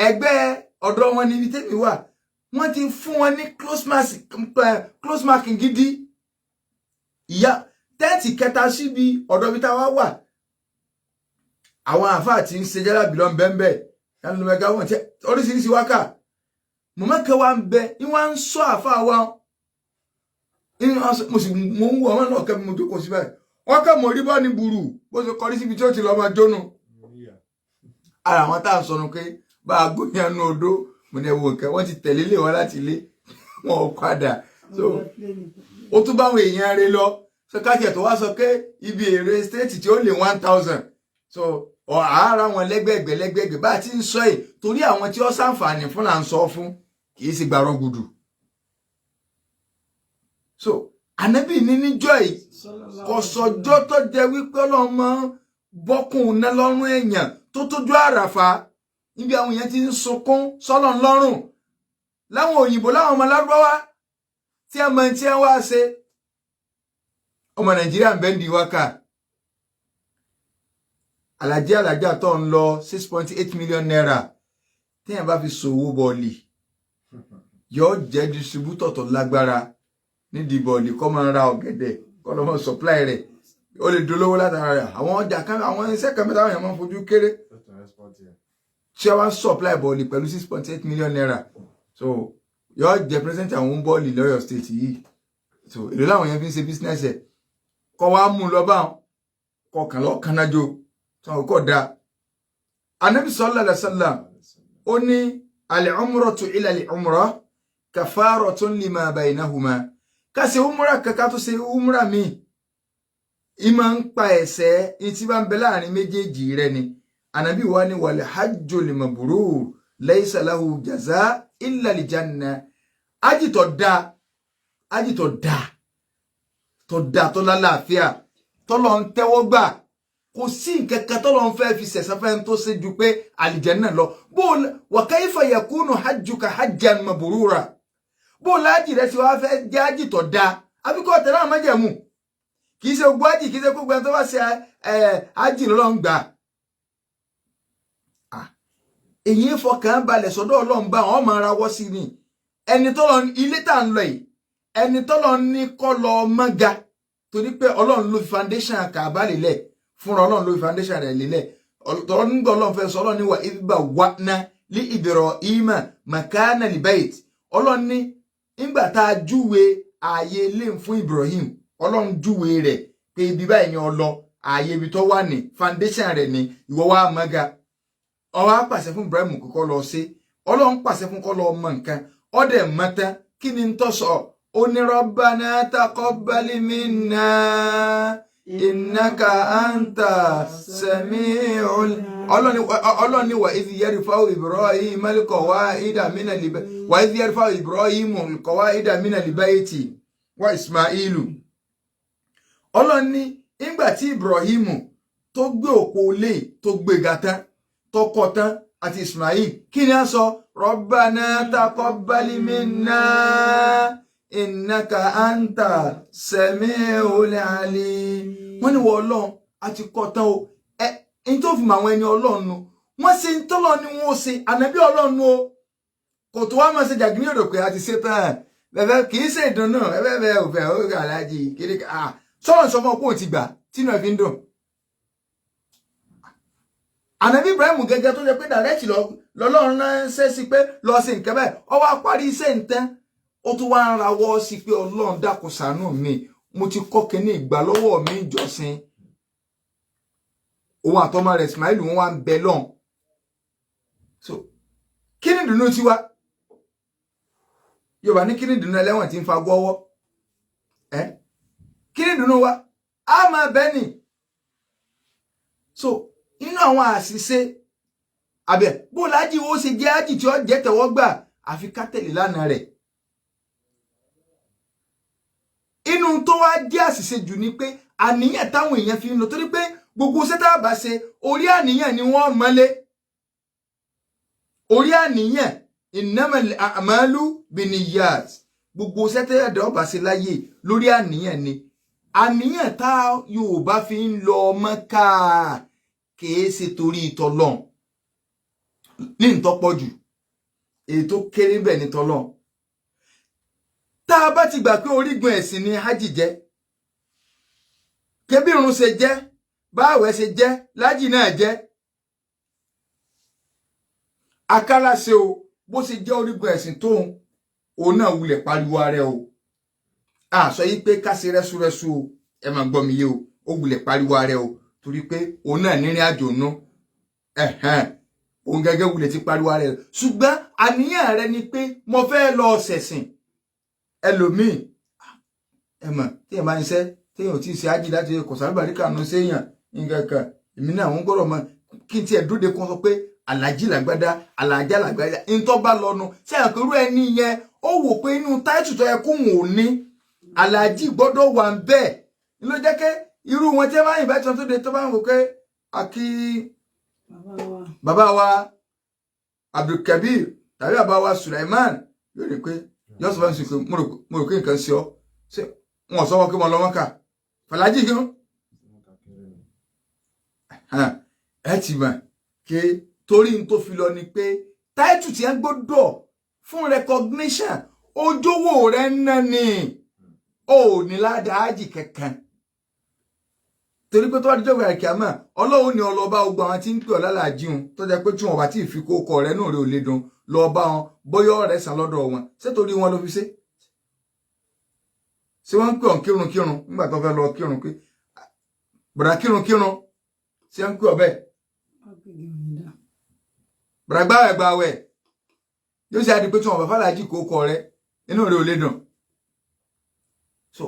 ẹgbẹ́ ọ̀dọ́ wọn níbi tẹ́mi wà wọ́n ti fún wọn ní close marking gidi ìyá tẹ́ǹtì kẹta síbi ọ̀dọ́ bí táwa wà àwọn àfáà tí ń ṣe jẹ́lá bìlọ́ ń bẹ́ẹ̀ ẹnu mẹ́ga wọn tí oríṣiríṣi wákà mọ̀mọ́kẹ́ wa ń bẹ ní wọ́n ń sọ àfáà wa mo sì mọ̀ ń wọ ọmọ náà kẹ́ mo jókòó sí báyìí wọ́n kẹ́ mọ̀ rí bá ní burú bó ṣe kọrí síbi tí ó ti lọ́ máa jónú ara àwọn tá à ń sọnù pé bá a gbóyàn ní odó mo ní ẹwọ nǹkan wọ́n ti tẹ̀lé lé wọn láti ilé wọn ò padà so ó tún báwọn èèyàn rẹ̀ lọ so kájẹ tó wá sọ pé ibi èrè stéètì tí ó lè 1000 so àárá wọn lẹ́gbẹ̀gbẹ̀ bá a ti ń sọ ẹ̀ torí àwọn tí ó ṣàǹfààní fún là ń sọ fún kì í sì gbàrọ gùdù so ànábì ní níjọ́ yìí kò sọjọ́ tó jẹ́ wípé ọlọ́mọ bọ́kùn ná lọ́rùn èèyàn tó tójú àràfà níbi àwọn èèyàn ti ń sunkún sọ́lọ̀ lọ́rùn láwọn òyìnbó láwọn ọmọ lárúbáwá tí a mọ̀ tí a wá ṣe ọmọ Nàìjíríà ń bẹ́ndì wákà alájà tó ń lọ 6.8 million naira tí a bá fi ṣòwò bọ́ọ̀lì yóò jẹ́ distributor tó lágbára nídìí bọ́ọ̀lì kọ́ máa ra ọ̀gẹ̀dẹ̀ kọ́ lọ́mọ supply rẹ̀ ó lè dolówó látara rẹ̀ àwọn ọjà kan àwọn iṣẹ́ kan mẹ́ta àwọn èèyàn máa ń fojú kéré tí a wá supply bọ́ọ̀lì pẹ̀lú 6.8 million naira so yóò jẹ́ present àwọn bọ́ọ̀lì lọ́yọ̀ state yìí so èlò láwọn yẹn fi ń ṣe business ẹ̀ kó wá mú lọ bá kó kan lọ kanajo tó ko da Ànábì sallallahu alaihi wasallam ó ní al-umratu ila al-umrah kafaratun lima baynahuma ká ṣe umrah kan tó ṣe umrah mi ìmọ̀ ń pa ẹ̀ṣẹ̀ tí bá ń bẹ láàrin méjèèjì rẹ̀ ni Ànábì wá ní wal hajjul mabrur laysa lahu jaza illa al-janna ájì tó dá tó lálàáfíà tọ́lọ́ ń tẹ́wọ́ gbà kò sí nǹkan kan tọ́lọ́ ń fẹ́ fi sẹ̀san fẹ́ tó ṣe ju pé àlìjánnà lọ bó wa kayfa yakunu hajjuka hajjan mabrura bó láàjì rẹ̀ sì wá fẹ́ jẹ́ ájì tó dá àbíkọ́ tẹ̀lé àwọn májẹ̀mú kì í ṣe gbogbo ájì kì í ṣe gbogbo ẹni tó bá ṣe ájì lọ́lọ́run gbà èyí fọkàn balẹ̀ sọ́dọ̀ Ọlọ́run bá wọn máa rawọ́ sí ni ẹni tọ́lọ́ ilé tá ń lọ yìí ẹni tọ́lọ́ ní kọ́ lọ mọ́ga torí pé Ọlọ́run ló fi foundation Kaaba lélẹ̀ fúnra Ọlọ́run ló fi foundation rẹ̀ lélẹ̀ tọ́lọ́ nígbà Ọlọ́run fẹ́ sọ Ọlọ́run ní wà ibà wà ná lí Ibrahima makana li bayt Ọlọ́run ní nígbà tá a júwe ààyè ilé fún Ibrahim Ọlọ́run júwe rẹ̀ pé ibi báyìí ni ọlọ ààyè ibi tó wà ní foundation rẹ̀ ní ìwọ wá mọ́ga ó wá pàṣẹ fún Ibrahim kó lọ sí Ọlọ́run pàṣẹ fún kó lọ mọ nǹkan ó dẹ̀ mọ́tán kí ni ń tọ́ sọ ó ní Rabbana taqabbal minna innaka anta sami'ul Ọlọ́run ní wa idh yarfa'u Ibrahima al-qawa'ida mina al-bayti wa Ismailu Ọlọ́run ní ìgbà tí Ibrahim tó gbé òpó ilé tó gbé gàtán tó kọ́ tán àti Ismail kí ni a sọ Rabbana taqabbal minna innaka anta sami'ul alim wọ́n ní wọ́n Ọlọ́run àti kọ́ tán o ẹni tó fi mọ àwọn ẹni Ọlọ́run nu wọ́n ṣe ń tọ́lọ́ ni wọ́n ṣe ànábì Ọlọ́run o kò tó wá máa ṣe jàgínní òdò pé a ti ṣe tán bẹ́ẹ̀ kì í ṣe ìdùnnú bẹ́ẹ̀ òfẹ́ ó gà láàjì kiri sọ́run sọ fún ọ pé òun ti gbà tínú ẹ̀ fi ń dùn. Ànábì Ibrahim gẹ́gẹ́ tó jẹ́ pé dàrẹ́tì lọ́lọ́run ránṣẹ́ sí pé lọ sí nǹkan bẹ́ẹ̀ ó wá parí iṣẹ́ nǹkan ó tún wá ń rawọ́ sí pé Ọlọ́run dákun ṣàánú mi mo ti kọ́ kínní ìgbà lọ́wọ́ mi ìjọsìn òun àtọmọ rẹ̀ Ismail wọn wá ń bẹ lọ́hùn so kí ni ìdùnnú tiwa Yorùbá ní kí ni ìdùnnú ẹlẹ́wọ̀n tí ń fa gbọ́wọ́ kí ni ìdùnnú wa á máa bẹ́ nì so nínú àwọn àṣìṣe àbẹ̀ bó lájì ó ṣe jẹ́ ájì tí ó jẹ́ tẹ̀wọ́gbà àfi ká tẹ̀lé lánàá rẹ̀ inú tó wá jẹ́ àṣìṣe jù ni pé àníyàn táwọn èèyàn fi ń lọ torí pé gbogbo sẹ́tà bá ṣe orí àníyàn ni wọ́n mọ́lé orí àníyàn innamal a'malu binniyat gbogbo sẹ́tà ẹ̀dá bá ṣe láyé lórí àníyàn ni àníyàn tá Yorùbá fi ń lọ Mọ́kà kìí ṣe torí ìtọ́lọ́n ní ìtọ́pọ̀ jù èyí tó kéré bẹ̀ ní tọ́lọ́n tá a bá ti gbà pé orígun ẹ̀sìn ni hajj jẹ́ kébí irun ṣe jẹ́ báwẹ̀ ṣe jẹ́ lájì náà jẹ́ akálà ṣe o bó ṣe jẹ́ orígun ẹ̀sìn tóun òun náà wulẹ̀ pariwo ara ẹ o sọ yí pé ká ṣe rẹ́súrẹ́sú o ẹ máa gbọ́ mi yé o ó wulẹ̀ pariwo ara ẹ o torí pé òun náà nírìn àjò nú òun gẹ́gẹ́ wulẹ̀ ti pariwo ara ẹ ṣùgbọ́n àníyàn rẹ ni pé mo fẹ́ lọ ṣẹ̀sìn ẹlòmíì ẹ mọ̀ tí ẹ máa ń ṣẹ́ téèyàn ò tí ì ṣe ájì láti kò sábàrí kànú séèyàn nǹkan kan èmi náà ń gbọ́dọ̀ mọ kí n tiẹ̀ dúdé kan sọ pé aláàjì làgbádá aláàjà làgbádá ntọ́ bá lọ́nu ṣé àpérú ẹni yẹn ó wò pé inú táìtù tó yẹ kó wọn ò ní aláàjì gbọ́dọ̀ wà ń bẹ́ẹ̀ ló jẹ́ kẹ́ irú wọn tí ẹ bá yìnbá tí wọn tó de tó bá ń wò pé àkí bàbá wa Abdulkabir tàbí bàbá wa Sulaiman yóò rí pé yóò sọ fún mi pé mo rò pé nǹkan ṣe ọ ṣé wọn sọ wọn pé mo lọ wọn kà fàlájì gan ẹ ti mọ̀ ké torí n tó fi lọ ni pé táìtù tí ẹ gbọ́dọ̀ fún recognition ojówó rẹ ń ná ni ò ní ládàá ájì kankan torí pé tó wá díjọ́ ìgbà kíámà Ọlọ́run ni ọlọ́ba ogun àwọn tí ń pè ọ́ lálàájì hun tó jẹ́ pé tí wọn bá tí ì fi kókó rẹ náà rẹ ò lè dùn lọ bá wọn bóyá ọ̀rẹ́ sàn lọ́dọ̀ wọn ṣé torí wọn ló fi ṣe wọ́n ń pè ọ́n kírun nígbà tó fẹ́ lọ kírun pé bra kírun ṣe ń kú ọbẹ bra gbààwẹ̀ yóò ṣe àdìpé tí wọn bá fàlàjì kó kọ rẹ inú rẹ ò lè dùn. So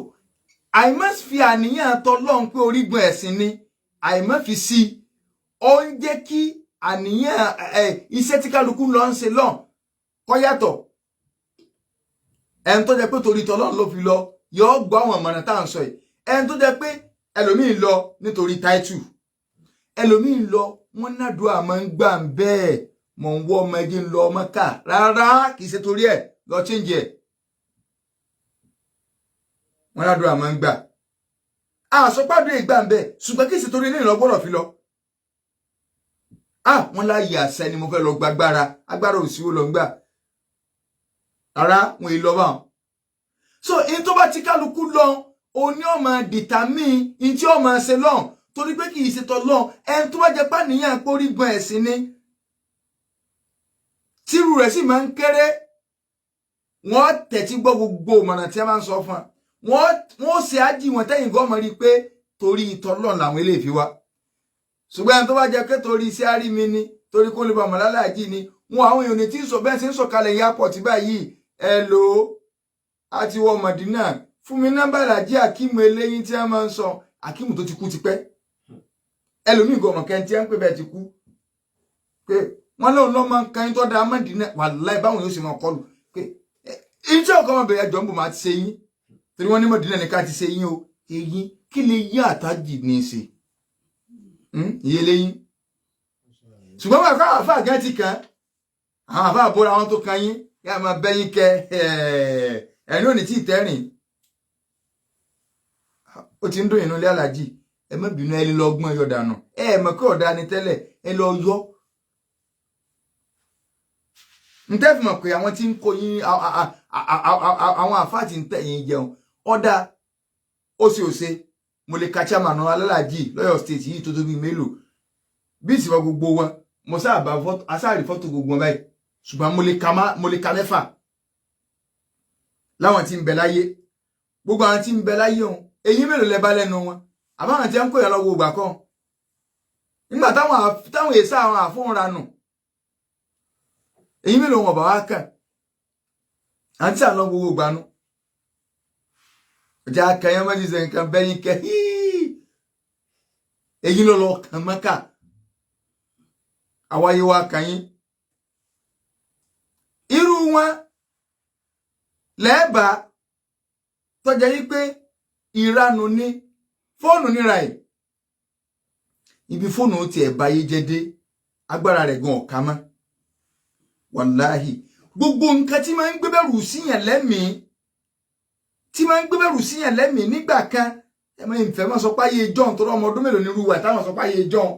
àìmọ́ fi àníyàn tọlọ́run pé orígun ẹ̀sìn ni àìmọ́ fi sí ó ń jẹ́ kí àníyàn iṣẹ́ tí kálukú lọ ń ṣe lọ kó yàtọ̀. Ẹni tó jẹ́ pé torí tọlọ́run ló fi lọ yóò gbọ́ àwọn ọmọràn tá à ń sọ yìí. Ẹni tó jẹ́ pé ẹlòmíín lọ nítorí táìtù, ẹlòmíín lọ wọn nádùá máa ń gbà ń bẹ́ẹ̀ mọ̀ ń wọ́ ọmọ ẹgbẹ́ ń lọ ọmọ ká rárá kì í ṣe torí ẹ̀ lọ chíǹjì ẹ̀. Wọn nádùá máa ń gbà àsọpàdé ìgbà ń bẹ́ẹ̀ ṣùgbọ́n kì í ṣe torí ilé ìlọgbọ́dọ̀ fi lọ. Wọn láyé àṣẹ ni mo fẹ́ lọ gbàgbára agbára òsìwò lọ ń gbà rárá wọn èlò bá wọn. So in tó bá ti kálukú lọ òní ọmọ dìtàmí in tí ọmọ ṣe lọ torí pé kì í ṣe tọ lọ ẹni tó bá jẹ pàníyàn pórí gbọn ẹ̀sìn ni tírú rẹ̀ sì máa ń kéré wọ́n tẹ̀tí gbọ́ gbogbo ìmọ̀ràn tí a máa ń sọ fún wọn ṣe ájì wọn tẹ́yìn gan mọ̀ rí pé torí ìtọ́lọ̀ làwọn eléyìí fi wá. Ṣùgbọ́n ẹni tó bá jẹ pé torí iṣẹ́ àrí mi ni torí kó lè bá mọ̀ lálàájì ni wọn àwọn èèyàn tí ń sọ bẹ́ẹ̀ ṣe ń sọ̀kalẹ̀ airport báyìí ẹ lò ó àti wọ Mọ̀dínà fún mi nọ́mbà Alhaji Akeem eléyìn tí a máa ń sọ Akeem tó ti kú tipẹ́ ẹlòmíì gan ọmọ kẹ́ni tí a ń pè bẹ́ẹ̀ ti kú pé wọ́n lóun lọ́ máa ń kan tó da Mọ̀dínà wàláhì báwọn yóò ṣe máa kọlù pé iṣẹ́ ọkọ̀ ọmọ bẹ̀rẹ̀ jọ̀ǹbù máa ti ṣe yín torí wọ́n ní Mọ̀dínà ní ká ti ṣe yín o eyín kí lè yí àtàjì ní í ṣe iye léyìn ṣùgbọ́n wọn kọ́ àfáà gan ti kan àwọn àfáà bóra wọn tó kan yín yá máa bẹ́yìn kẹ ẹ̀rín òní tí ìtẹ́rìn ó ti ń dún inú ilé alájì ẹ má bínú ẹ lọ gbọ́n yọ dànù ẹ mọ̀ kí ọ̀dà ni tẹ́lẹ̀ ẹ lọ yọ n tẹ́ fi mọ̀ pé àwọn tí ń kó yín àwọn àfáà tí ń tẹ̀yìn jẹun ọ̀dà ó sì ò ṣe mo lè ka chairman alálàjì lọ́yọ̀ state yìí tó tó bí mélòó bí ìsìnkú gbogbo wọn mo sáà bá asáàrí fọ́tò gbogbo wọn báyìí ṣùgbọ́n mo lè ka mẹ́fà láwọn tí ń bẹ láyé gbogbo àwọn tí ń bẹ láyé òun èyí mélòó lẹ bá lẹ́nu wọn àbáwọn tí ń kó yà lọ́wọ́ ògbà kan nígbà táwọn èsà àwọn àfóhùnranù èyí mélòó wọn bá wá kàn àti àlọ́ gbogbo ògbà nu ọjà kẹyàn mọ́jú ṣe nǹkan bẹ́yìn kẹ èyí ló lọ kàn mọ́kà àwáyé wa kàn yín irú wọn lẹ́ẹ̀bà tọ́jà yí pé ìranù ní fóònù níra ẹ̀ ibi fóònù ti ẹ̀ báyé jẹ́ dé agbára rẹ̀ gan ọ̀ká mọ́ wàláhì gbogbo nǹkan tí máa ń gbé bẹ̀rù síyàn lẹ́mìí nígbà kan ẹ̀mọ́ ìfẹ́ máa sọ páyé john tó rọ́ ọmọ ọdún mélòó nírú wa táwọn sọ páyé john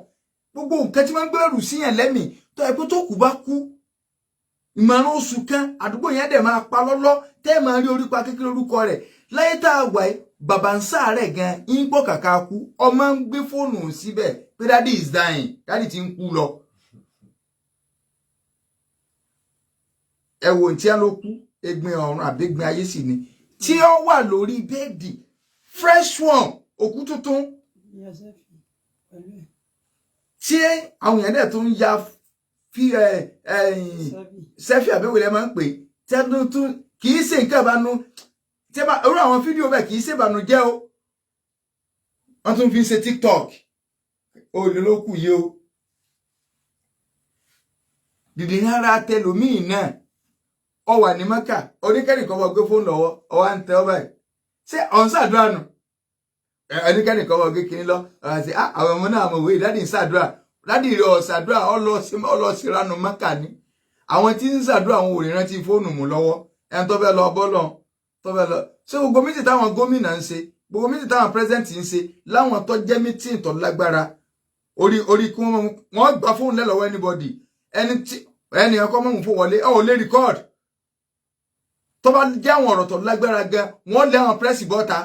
gbogbo nǹkan tí máa ń gbé bẹ̀rù síyàn lẹ́mìí tó ẹ pé tó kù bá kú ìmọ̀ràn oṣù kan àdúgbò yẹn dẹ̀ máa pa lọ́lọ́ tẹ́ máa rí orípa kékeré orúkọ rẹ̀ láyé tá a wà yìí bàbá ń sáàárẹ̀ gan ń gbọ́ kàkà kú ọmọ ń gbé fóònù síbẹ̀ pé daddy is dying daddy ti ń kú lọ. ẹ̀wọ̀n tí a ló kú egbin ọ̀run àbẹ́gbin ayé sì ni tí ó wà lórí bẹ́ẹ̀dì fresh one òkú tuntun tí àwọn èèyàn dẹ̀ tó ń ya fi sẹ́fì àbẹ́wòlẹ́ máa ń pè tẹ́tún kì í ṣe nǹkan ìbánu orú àwọn fídíò bẹ́ẹ̀ kì í ṣe ìbànújẹ́ o wọ́n tún fi ń ṣe TikTok olè ló kù yìí o dìde rárá tẹlòmíì náà ọ wà ní Mẹ́kà oníkẹ́nìkan wọ́n gbé fóònù lọ́wọ́ ọ wá ń tẹ ọ báyìí ṣé ọ̀n ṣàdúrà nù oníkẹ́nìkan wọ́n gbé kiri lọ ọ̀rọ̀ àti àwọn ọmọ náà mọ̀ wéyìí dádì ń ṣàdúrà dádì rẹ̀ ọ̀ṣàdúrà ọlọ́ọ̀ṣìránù Mẹ́kà ni àwọn tí ń ṣàdúrà àwọn òrìrán ti fóònù mú lọ́wọ́ ẹni tó fẹ́ lọ bọ́lọ̀ tó fẹ́ lọ ṣé gbogbo mítì táwọn gómìnà ń ṣe gbogbo mítì táwọn pírẹsidẹ́ǹtì ń ṣe láwọn tó jẹ́ mítì tó lágbára orí kí wọ́n gbà fóònù lẹ́lọ́wọ́ anybody ẹni ọkọ̀ mọ̀mú fún wọlé ọ̀ lè record tó bá jẹ́ àwọn ọ̀rọ̀ tó lágbára gan wọ́n lé àwọn pírẹ́sì bọ́ta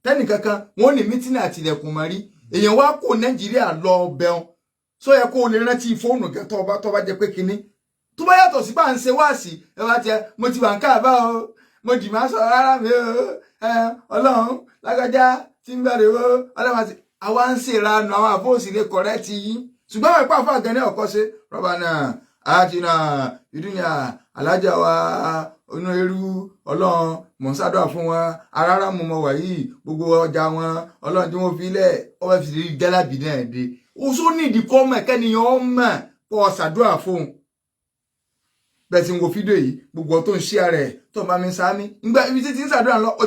tẹ́nìkankan wọ́n ní mítínì àti ilẹ̀kùn mọ́rí èèyàn wá kó Nàìjíríà lọ bẹun só yẹ kó o lè rántí fóònù gan tó bá jẹ́ pé kinní tó bá yàtọ̀ sí bá ń ṣe wáàsí ẹ bá tiẹ̀ mo ti wà ń káàbá o mo dì máa sọ rárá mi o Ọlọ́run lágbájá tí ń bẹ̀rẹ̀ o ọlọ́run àti àwa ń ṣèrànù àwọn àbóòsì lè correct yín ṣùgbọ́n àwọn ìpá àfáà gan ní ọkọ ṣe rọ́bà náà àjìnà ìdúnyà alájà wa onú eru ọlọ́run mọ̀ ń ṣàdúrà fún wọn arára mú mọ wàyí gbogbo ọjà wọn ọlọ́run tí wọ́n fi lẹ̀ ọba fi rí jálàbí náà dé ó sọ ní ìdíkọ́ mọ̀ kẹ́niyàn ọmọ pọ̀ ṣàdúrà fún bẹ́ẹ̀ tí ń wo fídíò yìí gbogbo tó ń ṣí ara ẹ̀ tó ń bá mi sáámi nígbà ibi tí ń ṣàdúrà lọ ó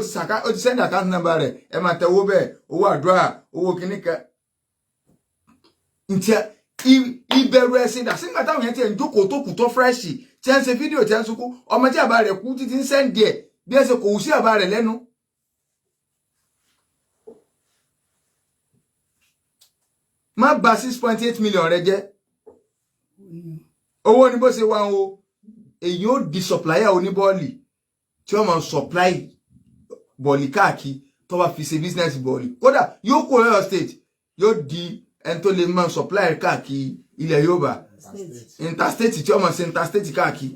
ti send account number rẹ̀ ẹ máa tẹ owó bẹ́ẹ̀ owó àdúrà owó kìnnìkan ìbẹ̀rù ẹ̀sìn dà sígbà táwọn yẹn ti ẹ̀ ń jókòó tó kù tó fírẹ́ṣì tí ẹ ń ṣe fídíò tí ẹ ń sunkún ọmọ tí àbá rẹ̀ kú títí ń sẹ́ǹdì ẹ̀ bí ẹ ṣe kò wù sí àbá rẹ̀ lẹ́nu. má bà 6.8 million rẹ jẹ́ owó ní bó ṣe wá o èyí ó di supplier oníbọ́ọ̀lì tí wọ́n máa supply bọ́ọ̀lì káàkiri tó bá fi ṣe business bọ́ọ̀lì kódà yóò kó Ọ̀yọ́ state yóò di ẹni tó lè máa supply káàkiri ilẹ̀ Yorùbá interstate tí wọ́n máa ṣe interstate káàkiri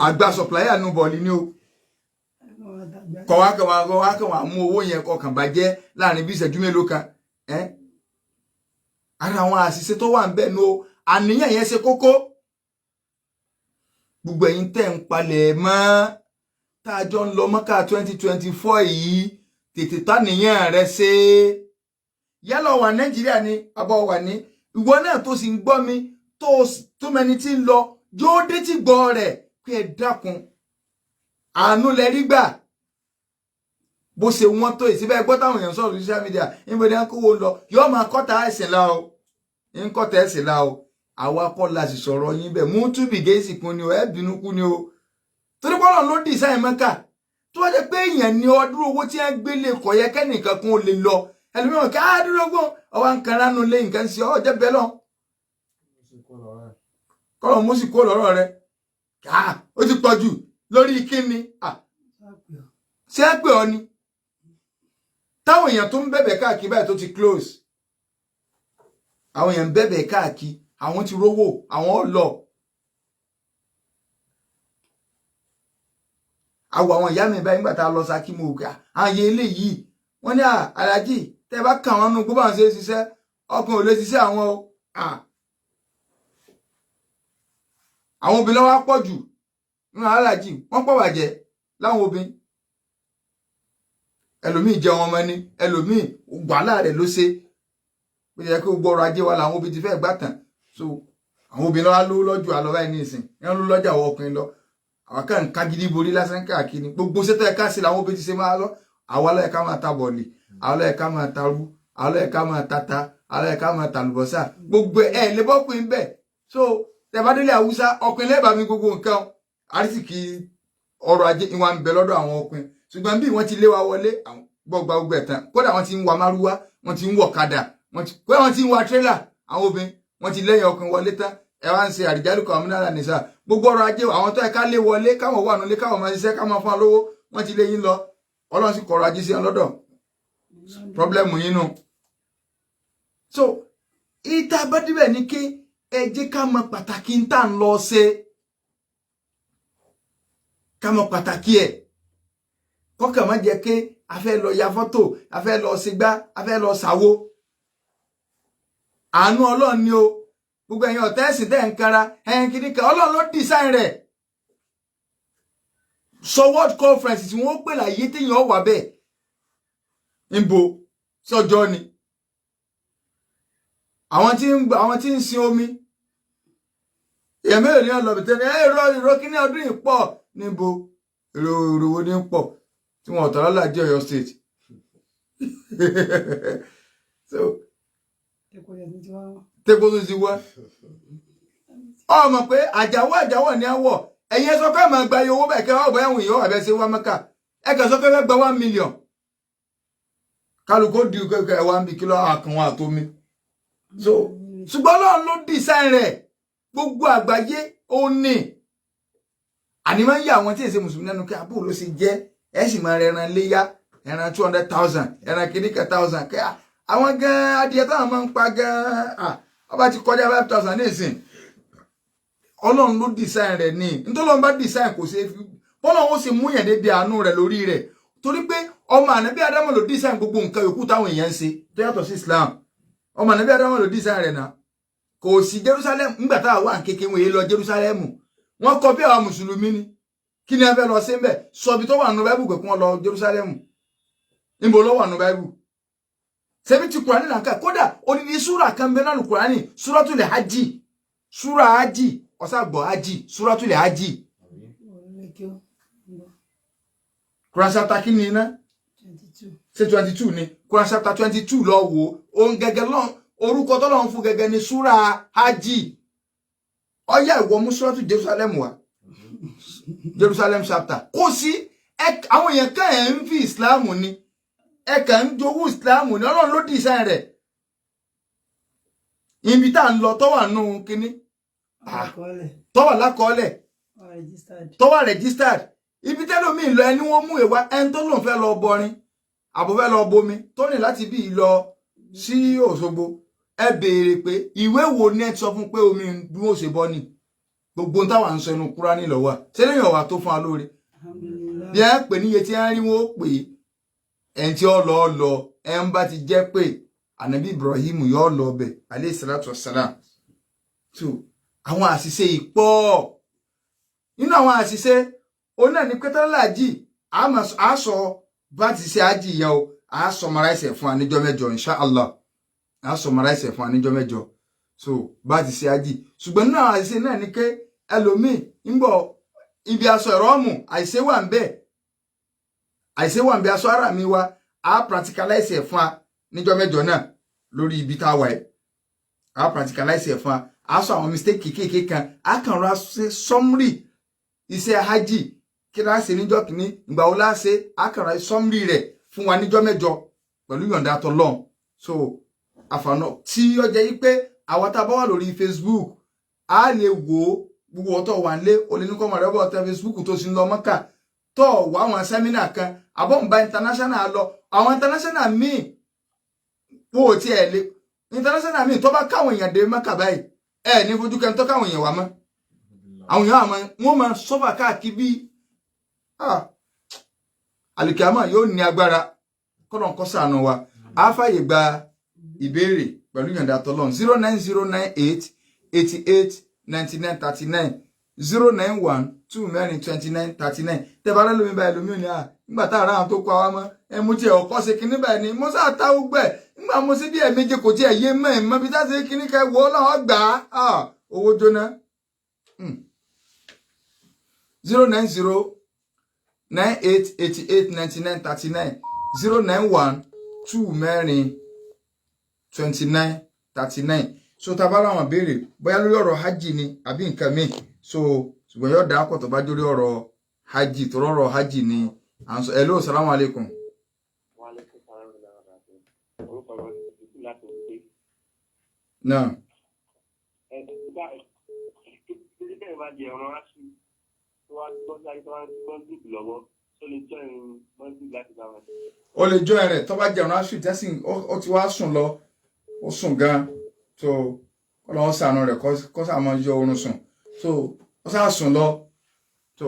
àgbà supplier nù bọ́ọ̀lì ni o kọ̀wá mú owó yẹn kọkàn bàjẹ́ láàrin bí ìṣẹ́jú mélòó kan ara àwọn àṣìṣe tó wà ń bẹ̀ nù o àníyàn yẹn ṣe kókó gbogbo ẹ̀yin tẹ́ ń palẹ̀ mọ́ tá a jọ ń lọ Mọ́kà 2024 yìí tètè tàníyàn rẹ ṣe yálà wà Nàìjíríà ni abọ́ wà ní ìwọ náà tó sì ń gbọ́ mi tó mẹni tí ń lọ yóò dé tí gbọ́ rẹ̀ pé ẹ dákun àánú lẹ rí gbà bó ṣe wọ́n tó ìsíbẹ̀ gbọ́ táwọn èèyàn sọ̀rọ̀ social media níbo ni wọ́n kówó lọ yóò máa kọ́ta ẹ̀sìn la o ń kọ́ta ẹ̀sìn la o àwa kọ́ la sì sọ̀rọ̀ yín bẹ́ẹ̀ mú túbì géèsì kún ni o ẹ bínú kú ni o torí bọ́lọ̀ ló design Mẹ́kà tó wá jẹ́ pé èèyàn ní ọdún owó tí wọ́n gbé lè kọ̀ yẹ kẹ́nìkan kún ó lè lọ ẹlòmíràn kí á dúró gbọ́n ọwọ́ ń kan ránú lé nǹkan sí ọ jẹ́ bẹ́ẹ̀ lọ kọ́lọ̀ mú sì kó lọ́rọ̀ rẹ ó ti pọ̀ jù lórí kíni ṣé ẹ pè ọ ni táwọn èèyàn tó ń bẹ̀bẹ̀ káàkiri báyìí tó ti close àwọn èèyàn ń bẹ̀bẹ̀ káàkiri àwọn ti rówó àwọn lọ àwọn ìyá mi báyìí nígbà tá a lọ Ṣakí mo gbà àyè eléyìí wọ́n ní aláàjì tẹ́ bá kà wọ́n nù gbogbo àwọn ṣe ṣiṣẹ́ ọkùnrin ò lè ṣiṣẹ́ àwọn o àwọn obìnrin wa pọ̀ jù nínú aláàjì wọ́n pọ̀ bàjẹ́ láwọn obìnrin ẹlòmíì jẹun ọmọ ni ẹlòmíì gbàlá rẹ̀ ló ṣe bó yẹ kí gbogbo ọrọ̀ ajé wa làwọn obìnrin ti fẹ́ gbà tán so àwọn obìnrin wa ló lọ́jọ́ àlọ́ báyìí ní ìsìn wọ́n ló lọ́jà àwọn ọkùnrin lọ àwọn kan ń ká gidi borí lásán káàkiri gbogbo ṣètò ẹ̀ka sí làwọn obìnrin ti ṣe máa lọ àwọn ọlọ́yẹ̀ká máa ta bọ̀ọ̀lì àwọn ọlọ́yẹ̀ká máa ta rú àwọn ọlọ́yẹ̀ká máa tata àwọn ọlọ́yẹ̀ká máa ta àlùbọ́sà gbogbo ẹ̀ lè bọ́kùnrin bẹ́ẹ̀ so tẹ̀bádélé Haúsá ọkùnrin lẹ́bàá mi gbogbo nǹkan àrísìkí ọrọ̀ ajé ìwà ń bẹ lọ́dọ̀ àwọn ọkùnrin ṣùgbọ́n bí wọ́n ti lé wa wọlé gbọ́gba gbogbo ẹ̀tàn kódà wọ́n ti ń wa márúwá wọ́n ti ń wọ̀ kadà wọ́n ti ń wa tírélà àwọn obìnrin wọ́n ti lẹ́yìn ọkùnrin wọlé tán ẹ wá ń ṣe àrìjálùkọ àmúnára nìṣà gbogbo ọrọ̀ ajé àwọn tó ẹ̀ka lé wọlé káwọn wà nílé káwọn máa ṣiṣẹ́ káwọn fún alówó wọ́n ti lé yín lọ Ọlọ́run sì kọ̀rọ̀ ajé sí wọn lọ́dọ̀ pọ́blẹ́mù yín nù. so ìta bá débẹ̀ ní kí ẹ jẹ́ ká mọ pàtàkì ń tà ń lọ ṣe ká mọ pàtàkì ẹ̀ kọ́kàn má jẹ́ pé a fẹ́ lọ ya fọ́tò a fẹ́ lọ ṣègbà a fẹ́ lọ ṣàwo àánú Ọlọ́run ni o gbogbo ẹ̀yin ọ̀tá ẹ̀sìn tẹ́ ń kara ẹ̀yin kìíní kan Ọlọ́run ló design rẹ̀ so world conference tí wọ́n pè láyé téèyàn wà bẹ́ẹ̀ níbo sọ́jọ́ ni àwọn tí ń sin omi èèyàn mélòó ni wọ́n lọ bìtẹ́ ní èrò kíní ọdún yìí pọ̀ níbo èrò wo ní pọ̀ tí wọ́n ọ̀tọ̀ lọ́la dé Ọ̀yọ́ state so tẹ́kọ̀ tó ti wá ọmọ pé àjàwọ̀ ní àwọ̀ ẹ̀yin ẹ sọ pé máa gba iye owó bẹ́ẹ̀ kẹ́ ọ̀bọ̀ ẹ̀wọ̀n ìyọ́ àbẹ́ sí wá Mẹ́kà ẹ kẹ́ sọ pé fẹ́ gba 1 million kálukó di kẹ́kẹ́ 1 bí kílọ̀ àkànwọ́ àtomi so ṣùgbọ́n Ọlọ́run ló design rẹ̀ gbogbo àgbáyé ó ní àní máa ń yà àwọn tí èsè mùsùlùmí lẹ́nu kí àbúrò ló ṣe jẹ́ ẹ sì máa rẹ ẹran léyà ẹran 200,000 ẹran kìnnìkà 1,000 kẹ́ àwọn gan adìẹ táwọn máa ń pa gan ọba ti kọjá 5,000 ní ìsìn Ọlọ́run ló design rẹ̀ ní nítorí Ọlọ́run bá design kò ṣe fi bọ́lọ́run ó sì mú yẹn dédé àánú rẹ̀ lórí rẹ̀ torí pé ọmọ ànábì Ádámù ló design gbogbo nǹkan yòókù táwọn èèyàn ń ṣe tó yàtọ̀ sí Islam ọmọ ànábì Ádámù ló design rẹ̀ náà kò sí Jerusalem nígbà tá a wà kékeré wọn èyí lọ Jerusalem wọn kọ bí àwọn mùsùlùmí ni kí ni a fẹ́ lọ sí mbẹ sọbi tó wà nínú Bible pé kí wọn lọ Jerusalem níbo ló wà nínú Bible ṣebí ti Kùránì là ń kà kódà odidi súrà kan bẹ nínú Kùránì súratul hajj súrà hajj ọ̀sàgbọ̀ hajj súratul hajj Quran chapter kí ni iná 22. ṣe 22 ni Quran chapter 22 lọ wò ohun gẹ́gẹ́ lọ́n orúkọ tọ́lọ́run fún gẹ́gẹ́ ni súrà hajj ọyá ìwọ mú súrátù Jerusalem wá Jerusalem chapter kò sí àwọn èèyàn kan ẹ̀ ń fi Islam ni ẹ kàn ń jowú Islam ni Ọlọ́run ló design rẹ̀ ibi tá ń lọ tó wà nù kíní tó wà lákọọ́lẹ̀ tó wà registered ibi tẹ́lómi lọ ẹni wọ́n mú ìwà ẹni tó lòun fẹ́ lọ bọrin àbò fẹ́ lọ bomi tó rìn láti bí lọ sí Òṣogbo ẹ béèrè pé ìwé wo ni ẹ sọ fún pé omi bí wọ́n ṣe bọ́ ni gbogbo táwa ń sọ inú Kúránì ló wà ṣé lẹ́yìn ọ̀wà tó fún wa lóore bí ẹ pè níye tí ẹ rí wọn ó pè ẹni tí ó lọ ẹ ń bá ti jẹ́ pé ànábì Ibrahim yóò lọ bẹ̀ alayhi salatu wassalam so àwọn àṣìṣe ìpọ̀ nínú àwọn àṣìṣe òun náà ni pétálàjì a sọ bá ti ṣe ájì yẹn o a summarize fún àníjọ́ mẹ́jọ inshallah a summarize fún àníjọ́ mẹ́jọ so bá ti ṣe ájì ṣùgbọ́n nínú àwọn àṣìṣe náà ni pé ẹlòmíì ń bọ̀ ibi aṣọ ìrọ́mù àìṣe wà ń bẹ aṣọ ara mi wa a practicalize fún a níjọ́ mẹ́jọ náà lórí ibi tá a wà ẹ̀ a practicalize fún a sọ àwọn mistake kéékèèké kan a kàn ra ṣe summary iṣẹ́ hajj kí la ṣe níjọ́ kìíní ìgbà wo la ṣe a kàn ra summary rẹ̀ fún wa níjọ́ mẹ́jọ pẹ̀lú yọ̀ǹda t'Ọlọ́run so àfààná tí ó jẹ́ yí pé àwọn tá a bá wà lórí Facebook a lè wò gbogbo ọ̀tọ̀ wà nílé o lè ní kọ́ mọ̀rẹ́ bọ̀ tẹ Facebook tó sì ń lọ Mọ́kà tó wà àwọn sẹ́mínà kan àbọ̀nba international lọ àwọn international míì wò ó tiẹ̀ lé international míì tó bá káwọn èèyàn dé Mọ́kà báyìí ẹ ní fojú kẹ́ni tó káwọn èèyàn wà mọ́ àwọn èèyàn àmọ́ wọ́n máa sọ́fà káàkiri bí àlùkìyámà yóò ní agbára kọ́nà kó ṣàánú wa á fàyè gba ìbéèrè pẹ̀lú yọ̀ǹda t'Ọlọ́run 09098 88 99 39 091 2 mẹ́rin 29 39 tẹ́bà lómi báyìí lómi ò ní nígbà tá àrà àwọn tó kọ àwọn ọmọ ẹmu tí ẹ̀ ọkọ́ ṣe kinní báyìí ni mo sáà ta ogbẹ́ nígbà mo sí bí ẹ̀ méje kò tí ẹ̀ yé mọ́ ẹ̀ mọ́ bí tá ṣe kinní kẹ́ wọ́ láwọn gbà á owó jóná 090 98 88 99 39 091 2 mẹ́rin 29 39 so tá bá láwọn béèrè bóyá lórí ọ̀rọ̀ hajj ni àbí nǹkan míì so ṣùgbọ́n yóò dá àpọ̀ tó bá jórí ọ̀rọ̀ hajj tó rọ̀rọ̀ hajj ni à ń sọ hello salamu alaikum. Wa alaikum salam wa rahmatullahi. Orúkọ rẹ̀ ti láti òkè. náà. Bẹ́ẹ̀ bá jẹ ọ̀rọ̀ aṣù tó wá gbọ́ sí ayé tó wá gbọ́ dùkú lọ́wọ́ tó lè jọ ìrìn mọ́tì láti bá wọn. ó lè jọ ẹ̀rẹ̀ tó bá jẹun aṣù tẹ́sìn ó ti wá sùn lọ ó sùn gan so kọ́lọ́wọ́ sànù rẹ̀ kọ́ sàmọ́ yọ oorun sùn so ó sá sùn lọ so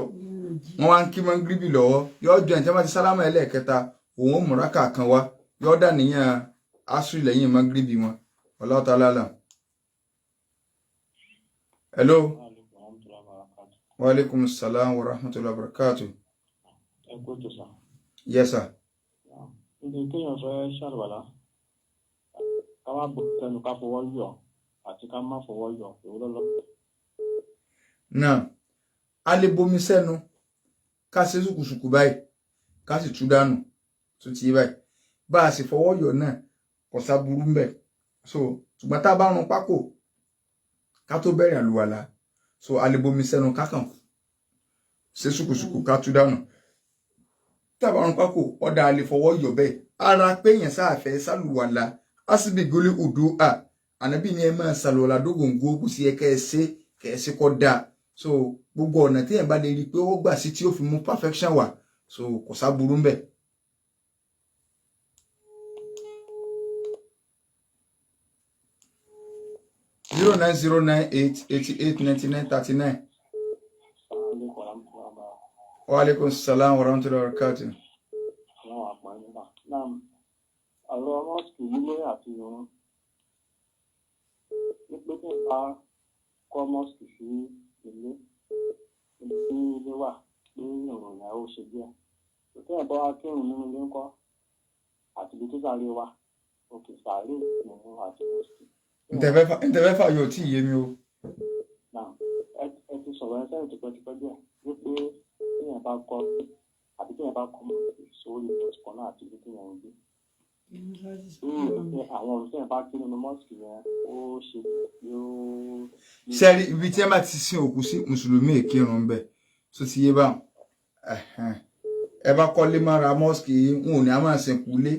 wọ́n wá ń kí mọ́ngíríbì lọ́wọ́ yóò jọ ìtẹ́ bá ti sálámà ẹlẹ́ẹ̀kẹta òun ó múra kàkan wá yóò dà níyàn aṣù lẹ́yìn mọ́ngíríbì wọn Allahu ta'ala alam. Hello. Wa alaikum salam wa rahmatullahi wa barakatuh. Ẹ kú ètò sá. Yes sir. Níbi kéèyàn fẹ́ ṣàlùwàlá ká má bọ́ sẹ́nu ká fọwọ́ yọ àti ká má fọwọ́ yọ èwo lọ́lọ́. Náà a lè bomi sẹ́nu ká ṣe ṣùkùṣùkù báyìí ká sì tú dànù tó ti báyìí bá a sì fọwọ́ yọ náà kò sá burú ń bẹ̀ so ṣùgbọ́n tá a bá rún pákò ká tó bẹ̀rẹ̀ àlùwàlá so a lè bomi sẹ́nu ká kàn ṣe ṣùkùṣùkù ká tú dànù tá a bá rún pákò ọ̀dà a lè fọwọ́ yọ bẹ́ẹ̀ ara pé èèyàn sáàfẹ́ sálùwàlá asibi goli udu a ànábì ni ẹ máa sálùwàlá dógóńgó kù sí ẹ kẹ́ẹ̀ṣe kọ́ dáa so gbogbo ọ̀nà tí èèyàn bá lè rí i pé ó gbà sí tí ó fi mú perfection wá so kò sá burú ń bẹ̀. Zero 9098 88 99 39. Wa alaikum salam wa rahmatullahi wa barakatuh. ìdílé àti ìran wípé tí wọ́n bá kọ́ mọ́sìkì sí ilé tí ilé wà pé ìròyìn ó ṣe díẹ̀ tí wọ́n bá wá kírun nínú ilé ńkọ́ àti ibi tó sáré wà òkè sáré ìrìn àti mọ́sìkì. ntẹ̀fẹ́fà yóò tí ì yé mi o. ẹ ti sọ̀rọ̀ ẹsẹ̀ tipẹ́tipẹ́ díẹ̀ wípé tí wọ́n bá kọ́ àbí tí wọ́n bá kọ́ mọ́sìkì sórí ìtọ́sùkọ́ náà àti ibi tí wọ́n ń gbé. Àwọn olùsẹ́yìn bá kí nínú mọ́sìkì yẹn ó ṣe yóò. Sẹ́rí ibi tí ẹ bá ti sin òkú sí mùsùlùmí èkírun bẹ́ẹ̀ tó ti yé báwọn ẹ bá kọ́lé mára mọ́sìkì wọn ò ní a máa sìnkú lé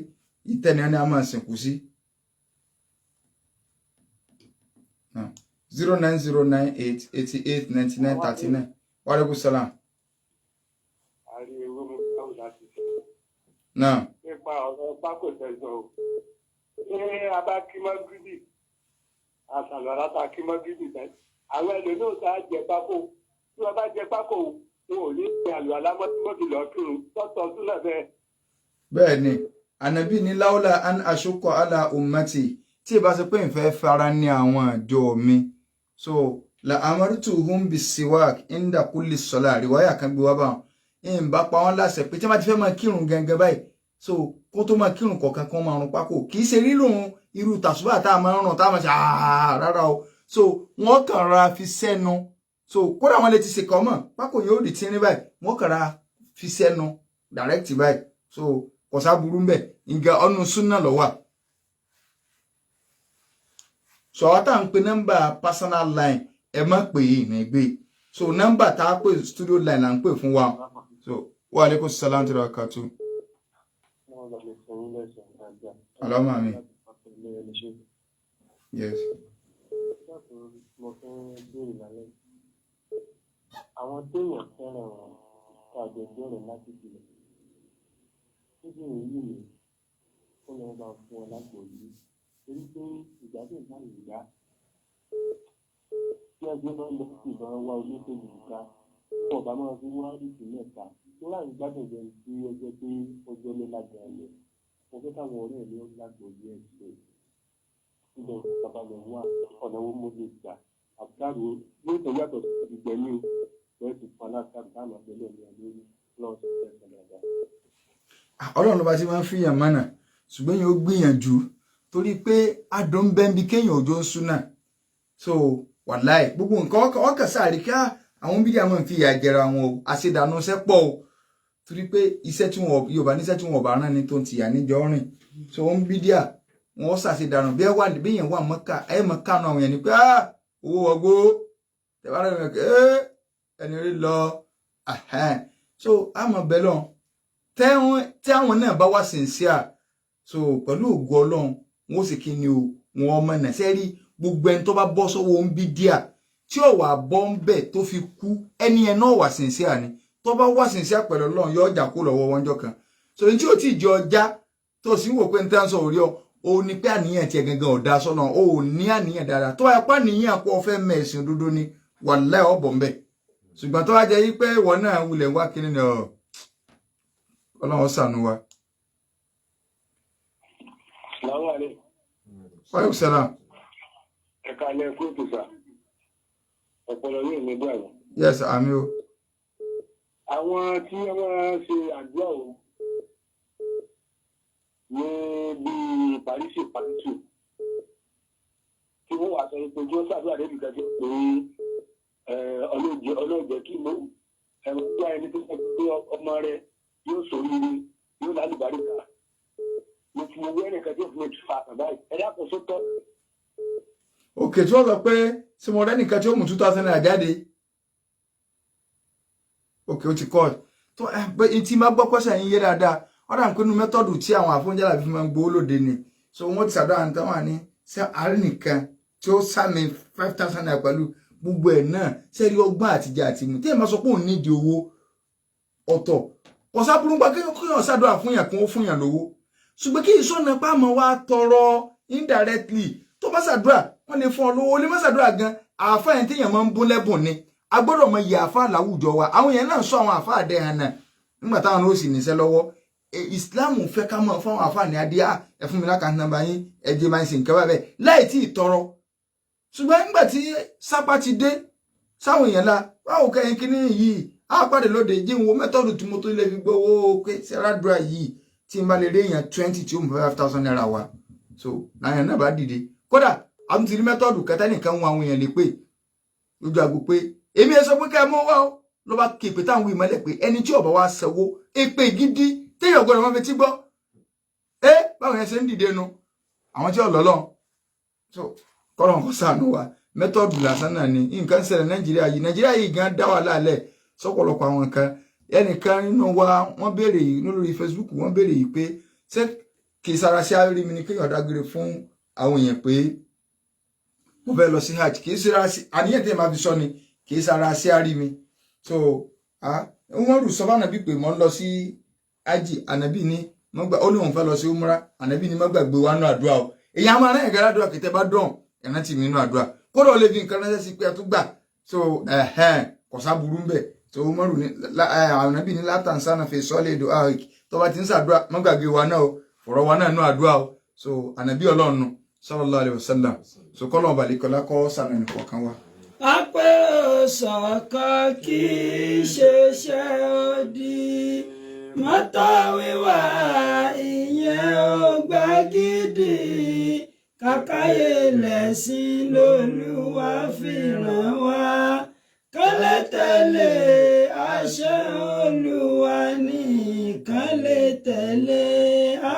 ìtẹ́ni a máa sìnkú sí. 09098889939. Wa alaikum salam. Náà. Nípa ọ̀rọ̀ pákó tẹ̀sán o. Ṣé a bá kí mọ́gídì? Àṣàlọ́lá ta kí mọ́gídì tẹ́. Àwọn ẹlòmíràn tá a jẹ pákó. Tí wọ́n bá jẹ pákó, wọn ò ní ṣe àlọ́ alámọ́tìmọ́tì lọ́kùnrin tọ́tọ́ súnlẹ̀ bẹ́ẹ̀. Bẹ́ẹ̀ni, Ànábì ní láúlà an àṣùkọ àlà ummati tí ìbá ṣe pé ìfẹ́ fara ní àwọn àjọ mi. So, la amartuhum bisiwak inda kulli salat riwaya kan gbé wá bá wọn. Ìbá pa wọ́n láṣẹ pé tí wọ́n bá ti fẹ́ máa kírun gangan báyìí. So, kó tó máa kírun kọ̀ọ̀kan kan máa rún pákó. Kì í ṣe rírun irú tàṣùbà tá a máa ń rún tá a máa ṣe rárá o. So, wọ́n kàn ra fi sẹ́nu. So, kódà wọ́n lè ti ṣe kọ́ mọ̀ pákó yóò di tíírín báyìí. Wọ́n kàn ra fi sẹ́nu direct báyìí. So, kò sá burú mbẹ̀ ìgbà ọ̀nù súnà lọ wà. So, àwọn tá à ń pe nọ́mbà personal line ẹ má pè é ní gbé. So, nọ́mbà tá a pè studio line là ń pè fún wa. So, wa alaikum salam wa barakatuh. Allahumma amin. Yes. Àwọn téèyàn fẹ́ràn tàbí ìbéèrè láti jùlọ. Níbi èyí ni ó lọ bá fún ọ lápò yìí. Torí pé ìgbádùn náà lè yá. Tí ẹgbẹ́ náà lọ sí ìbọn wá oníṣègùn nǹkan, wọn bá máa fi wá ìpínlẹ̀ ta. Tó láì gbádùn jẹ́ tí ó jẹ́ pé ó jẹ́ lé lágbàá ẹ̀. Mo fẹ́ káwọn ọ̀rẹ́ mi ó lágbo yẹ ẹ̀ṣẹ̀. Ilẹ̀ ìfọ̀kànbalẹ̀ wà ọ̀nà owó mo lè gbà. Àbúrò yóò tó yàtọ̀ sí ìgbẹ́ni bẹ́ẹ̀ ti fún aláàtàkùn táwọn àgbẹ̀lẹ̀ ní àlórí lọ́wọ́ sí ẹ̀sẹ̀ dáadáa. Ọlọ́run bá ti máa ń fìyàn mọ́nà ṣùgbọ́n yóò gbìyànjú torí pé adùn ń bẹ́ẹ̀ bí kéèyàn òjò ń súnà. So wàláì gbogbo nǹkan ọkàn sáré ká àwọn bídíà máa ń fi ìyà jẹra wọn o àṣedànù iṣẹ́ pọ̀ o torí pé iṣẹ́ tí wọn Yorùbá níṣẹ́ tí wọn bá rán ni tó ń tìyà níjọ rìn. So wọn bídíà wọn ṣàṣedànù bí ẹ wà bí èèyàn wà mọ́kà ẹ mọ́ kánú àwọn yẹn ni pé owó ọgbó tẹ̀wá rẹ̀ ẹni rí lọ so àmọ́ bẹ́ẹ̀ lọ tí àwọn náà bá wá sincere so pẹ̀lú ògo Ọlọ́run wọn ó sì kí ni o wọn ọmọ náà sẹ́rí gbogbo ẹni tó bá bọ́ sọ́wọ́ ń bí díà tí ò wà bọ́ ń bẹ̀ tó fi kú ẹni ẹ náà wà sincere ni tó bá wà sincere pẹ̀lú Ọlọ́run yóò jà kó lọ́wọ́ wọn jọ kan so ní tí ò tí ì jọ ọjà tó sì ń wò pé ní tẹ́ ń sọ òrí o ní pé àníyàn tiẹ̀ gangan ọ̀dà sọ́nà o ò ní àníyàn dáadáa tó wáyé pàníyàn kó o fẹ́ mẹ̀sìn òdodo ni wàláhì ọ̀bọ̀ ń bẹ̀ ṣùgbọ́n tó wá jẹ́ yí pé ìwọ náà wulẹ̀ wá kíní ni Ọlọ́run ṣàánú wa. Láwọn àlẹ́. Wàlúù sẹ́lá. Ẹ̀ka alẹ́ kú ètò sà. Ọ̀pọ̀lọ yóò ní gbà wọ́n. Yes, àmì o. Àwọn tí wọ́n máa ń ṣe àdúrà o ní bíi Parísì Pàtó tí wọ́n wà sọ pé ojú ọ̀sán àdúrà débi kan tó pé ọlọ́ọ̀jẹ́ kí ló ẹ̀rọ tó ẹni tó sọ pé ọmọ rẹ yóò sóríire yóò lálùbáríkà mo fi owó ẹnìkan tó fi ojú fa àtàbá ẹ̀dá kò sótọ́. Òkè tí wọ́n sọ pé tí mo rẹ́nìkan tí ó mú 2000 naira jáde òkè ó ti kọ́ tó tí máa gbọ́ pẹ́sẹ̀ yín yé dáadáa wọ́n dà ń pinnu mẹ́tọ́dù tí àwọn àfọ́njálà fi máa ń gbowó lóde ni so wọ́n ti sàdọ́ àǹtá wà ní àárín nìkan tí ó sàmì 5000 naira pẹ̀lú gbogbo ẹ̀ náà sẹ́rí ọgbọ́n àtijọ́ àti mú tí ẹ̀ máa sọ pé òun nídìí owó ọ̀tọ̀ ọ̀sáburú gba kéèyàn sàdọ́ àfúnyàn kún ó fúnyàn lówó ṣùgbọ́n kí ìṣọ́nà pàmò wa tọrọ indirectly tó bá sàdúrà wọ́n lè fún ọ lówó ó lè má sàdúrà gan àáfà yẹn téèyàn máa ń bún lẹ́bùn ni a gbọ́dọ̀ mọ iye àáfà láwùjọ wa àwọn yẹn náà sọ àwọn àáfà àdẹ́hàn náà nígbà táwọn ó sì níṣẹ́ lọ́wọ́ Islam fẹ́ ká mọ̀ fún àfààní adé ẹ fún mi lákàtí nàmbà yín ẹ jẹ́ máa ń ṣe nǹkan báyìí láì tí ì tọrọ ṣùgbọ́n nígbà tí sápá ti dé sáwọn èèyàn la báwo kẹ́yìn kíní yìí á pàdé lóde jẹ́ ìwọ mẹ́tọ́dù tí mo tó lè fi gbowó pé sẹ́ràdúrà yìí tí n bá lè rí èèyàn 20 tí ó mú 5,000 naira wá so láyàn náà bá dìde kódà àwọn ti rí mẹ́tọ́dù kẹta nìkan wọn àwọn èèyàn lè pè lójú àgbo pé èmi ẹ sọ pé ká ẹ mọ́ wá o ló bá képe táwọn ìmọ̀lẹ̀ pé ẹni tí ọ̀bà wa sanwó èpè gidi téèyàn gbọ́dọ̀ máa fi tí gbọ́ báwo yẹn ṣe ń dìde nu àwọn tí ọ̀lọ́lọ́ so kọ́lọ́n kó ṣàánú wa mẹ́tọ́dù lásán náà ni nǹkan ṣẹlẹ̀ nàìjíríà yìí gan dá wà lálẹ́ sọ́pọ̀lọpọ̀ àwọn nǹkan ẹnìkan nínú wa wọ́n béèrè yìí lórí Facebook wọ́n béèrè yìí pé ṣé kì í sara sí àárí mi ni kéèyàn dágbére fún àwọn èèyàn pé mo fẹ́ lọ sí hajj kì í sara sí àníyàn tí ẹ máa fi sọ ni kì í sara sí àárí mi so wọ́n rù sọ fún ànábì pé mo ń lọ sí hajj ànábì ní ó ní òun fẹ́ lọ sí umra ànábì ní má gbàgbé wa nù àdúrà o èyí àwọn ará ẹ̀gá ládùúrà kìtẹ́ bá dùn ẹ̀rán tì mí nù àdúrà kódà ó lè fi nǹkan ránṣẹ́ sí pé ẹ tún gbà so kọ̀sá burú ń bẹ̀ so umaru ní ànábì ní látàǹsánà fi sọ́lé èdò ààrẹ tó bá ti ń sàdúrà má gbàgbé wa náà o fọ̀rọ̀ wa náà nù àdúrà o so ànábì ọlọ́run sallallahu alaihi wasallam so kọ́lọ̀ balẹ̀kọ́lá kọ́ sànà ẹnìkọ̀ọ̀kan wa. apẹ́ òsọ̀kan kì í ṣeṣẹ́ òdì mọ́tò wíwá ìyẹn ò gbà gidi kàkàyè lẹ́sìn lÓlúwa fi ràn wá kálẹ̀ tẹ̀lé àṣẹ Olúwa ní kálẹ̀ tẹ̀lé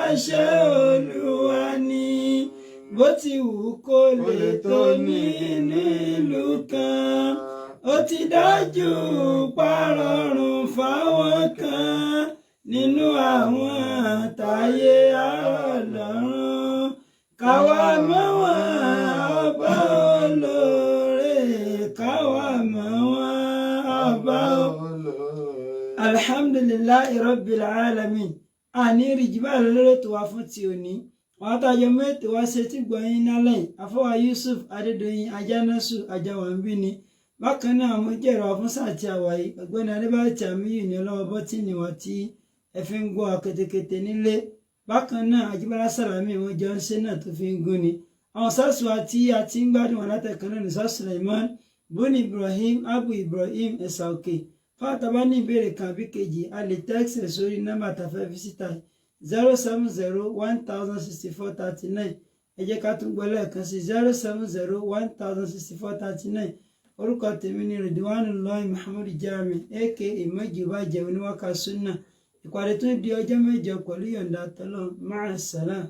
àṣẹ Olúwa ní bó ti wù kó lè tó ní nílùú kan ó ti dájú parọ́rùn fáwọn kan nínú àwọn táyé àrọ̀lọ́rùn káwa mọ́ wọn ọba olóore káwa mọ́ wọn ọba olóore. Alhamdulillahi rabbil alamin àní rìjìbá lórí tó wá fún ti òní wọn àtàjọ mẹ́tò wá ṣe tí gbọ̀nyìn nálẹ̀ àfọwà Yusuf Adédoyin Ajánásù Ajáwàmbí ni bákan náà mo jẹ́rọ fún sáàtì àwàyí ọ̀gbẹ́ni Adébáyọ̀tì Àmíyù ní ọlọ́wọ́ bọ́tì níwọ̀n tí ẹ fi ń gbọ́ akétékété nílé bákan náà Ajíbọ́lá Sàlámì wọn jẹun ṣe náà tó fi ń gún ni àwọn sásù àti àti ń gbádùn wọn látẹ̀kan náà ní sásù Suleiman Buni Ibrahim Abu Ibrahim ẹ̀sà òkè fáwọn ní ìbéèrè kan àbí kejì a lè tẹ́ẹ̀sì sórí nọ́mbà tàfẹ́ fisítà 070-1064-39 ẹ jẹ́ ká tún gbọ́ lẹ́ẹ̀kan sí 070-1064-39 orúkọ tèmi ni Ridwanullahi Muhammad Jami aka Ìmọ̀jìbá jẹ́ oníwákà súnà ìpàdé tó di ọjọ́ mẹ́jọ pẹ̀lú yọ̀ǹda tọ́lọ́ máa sàlám.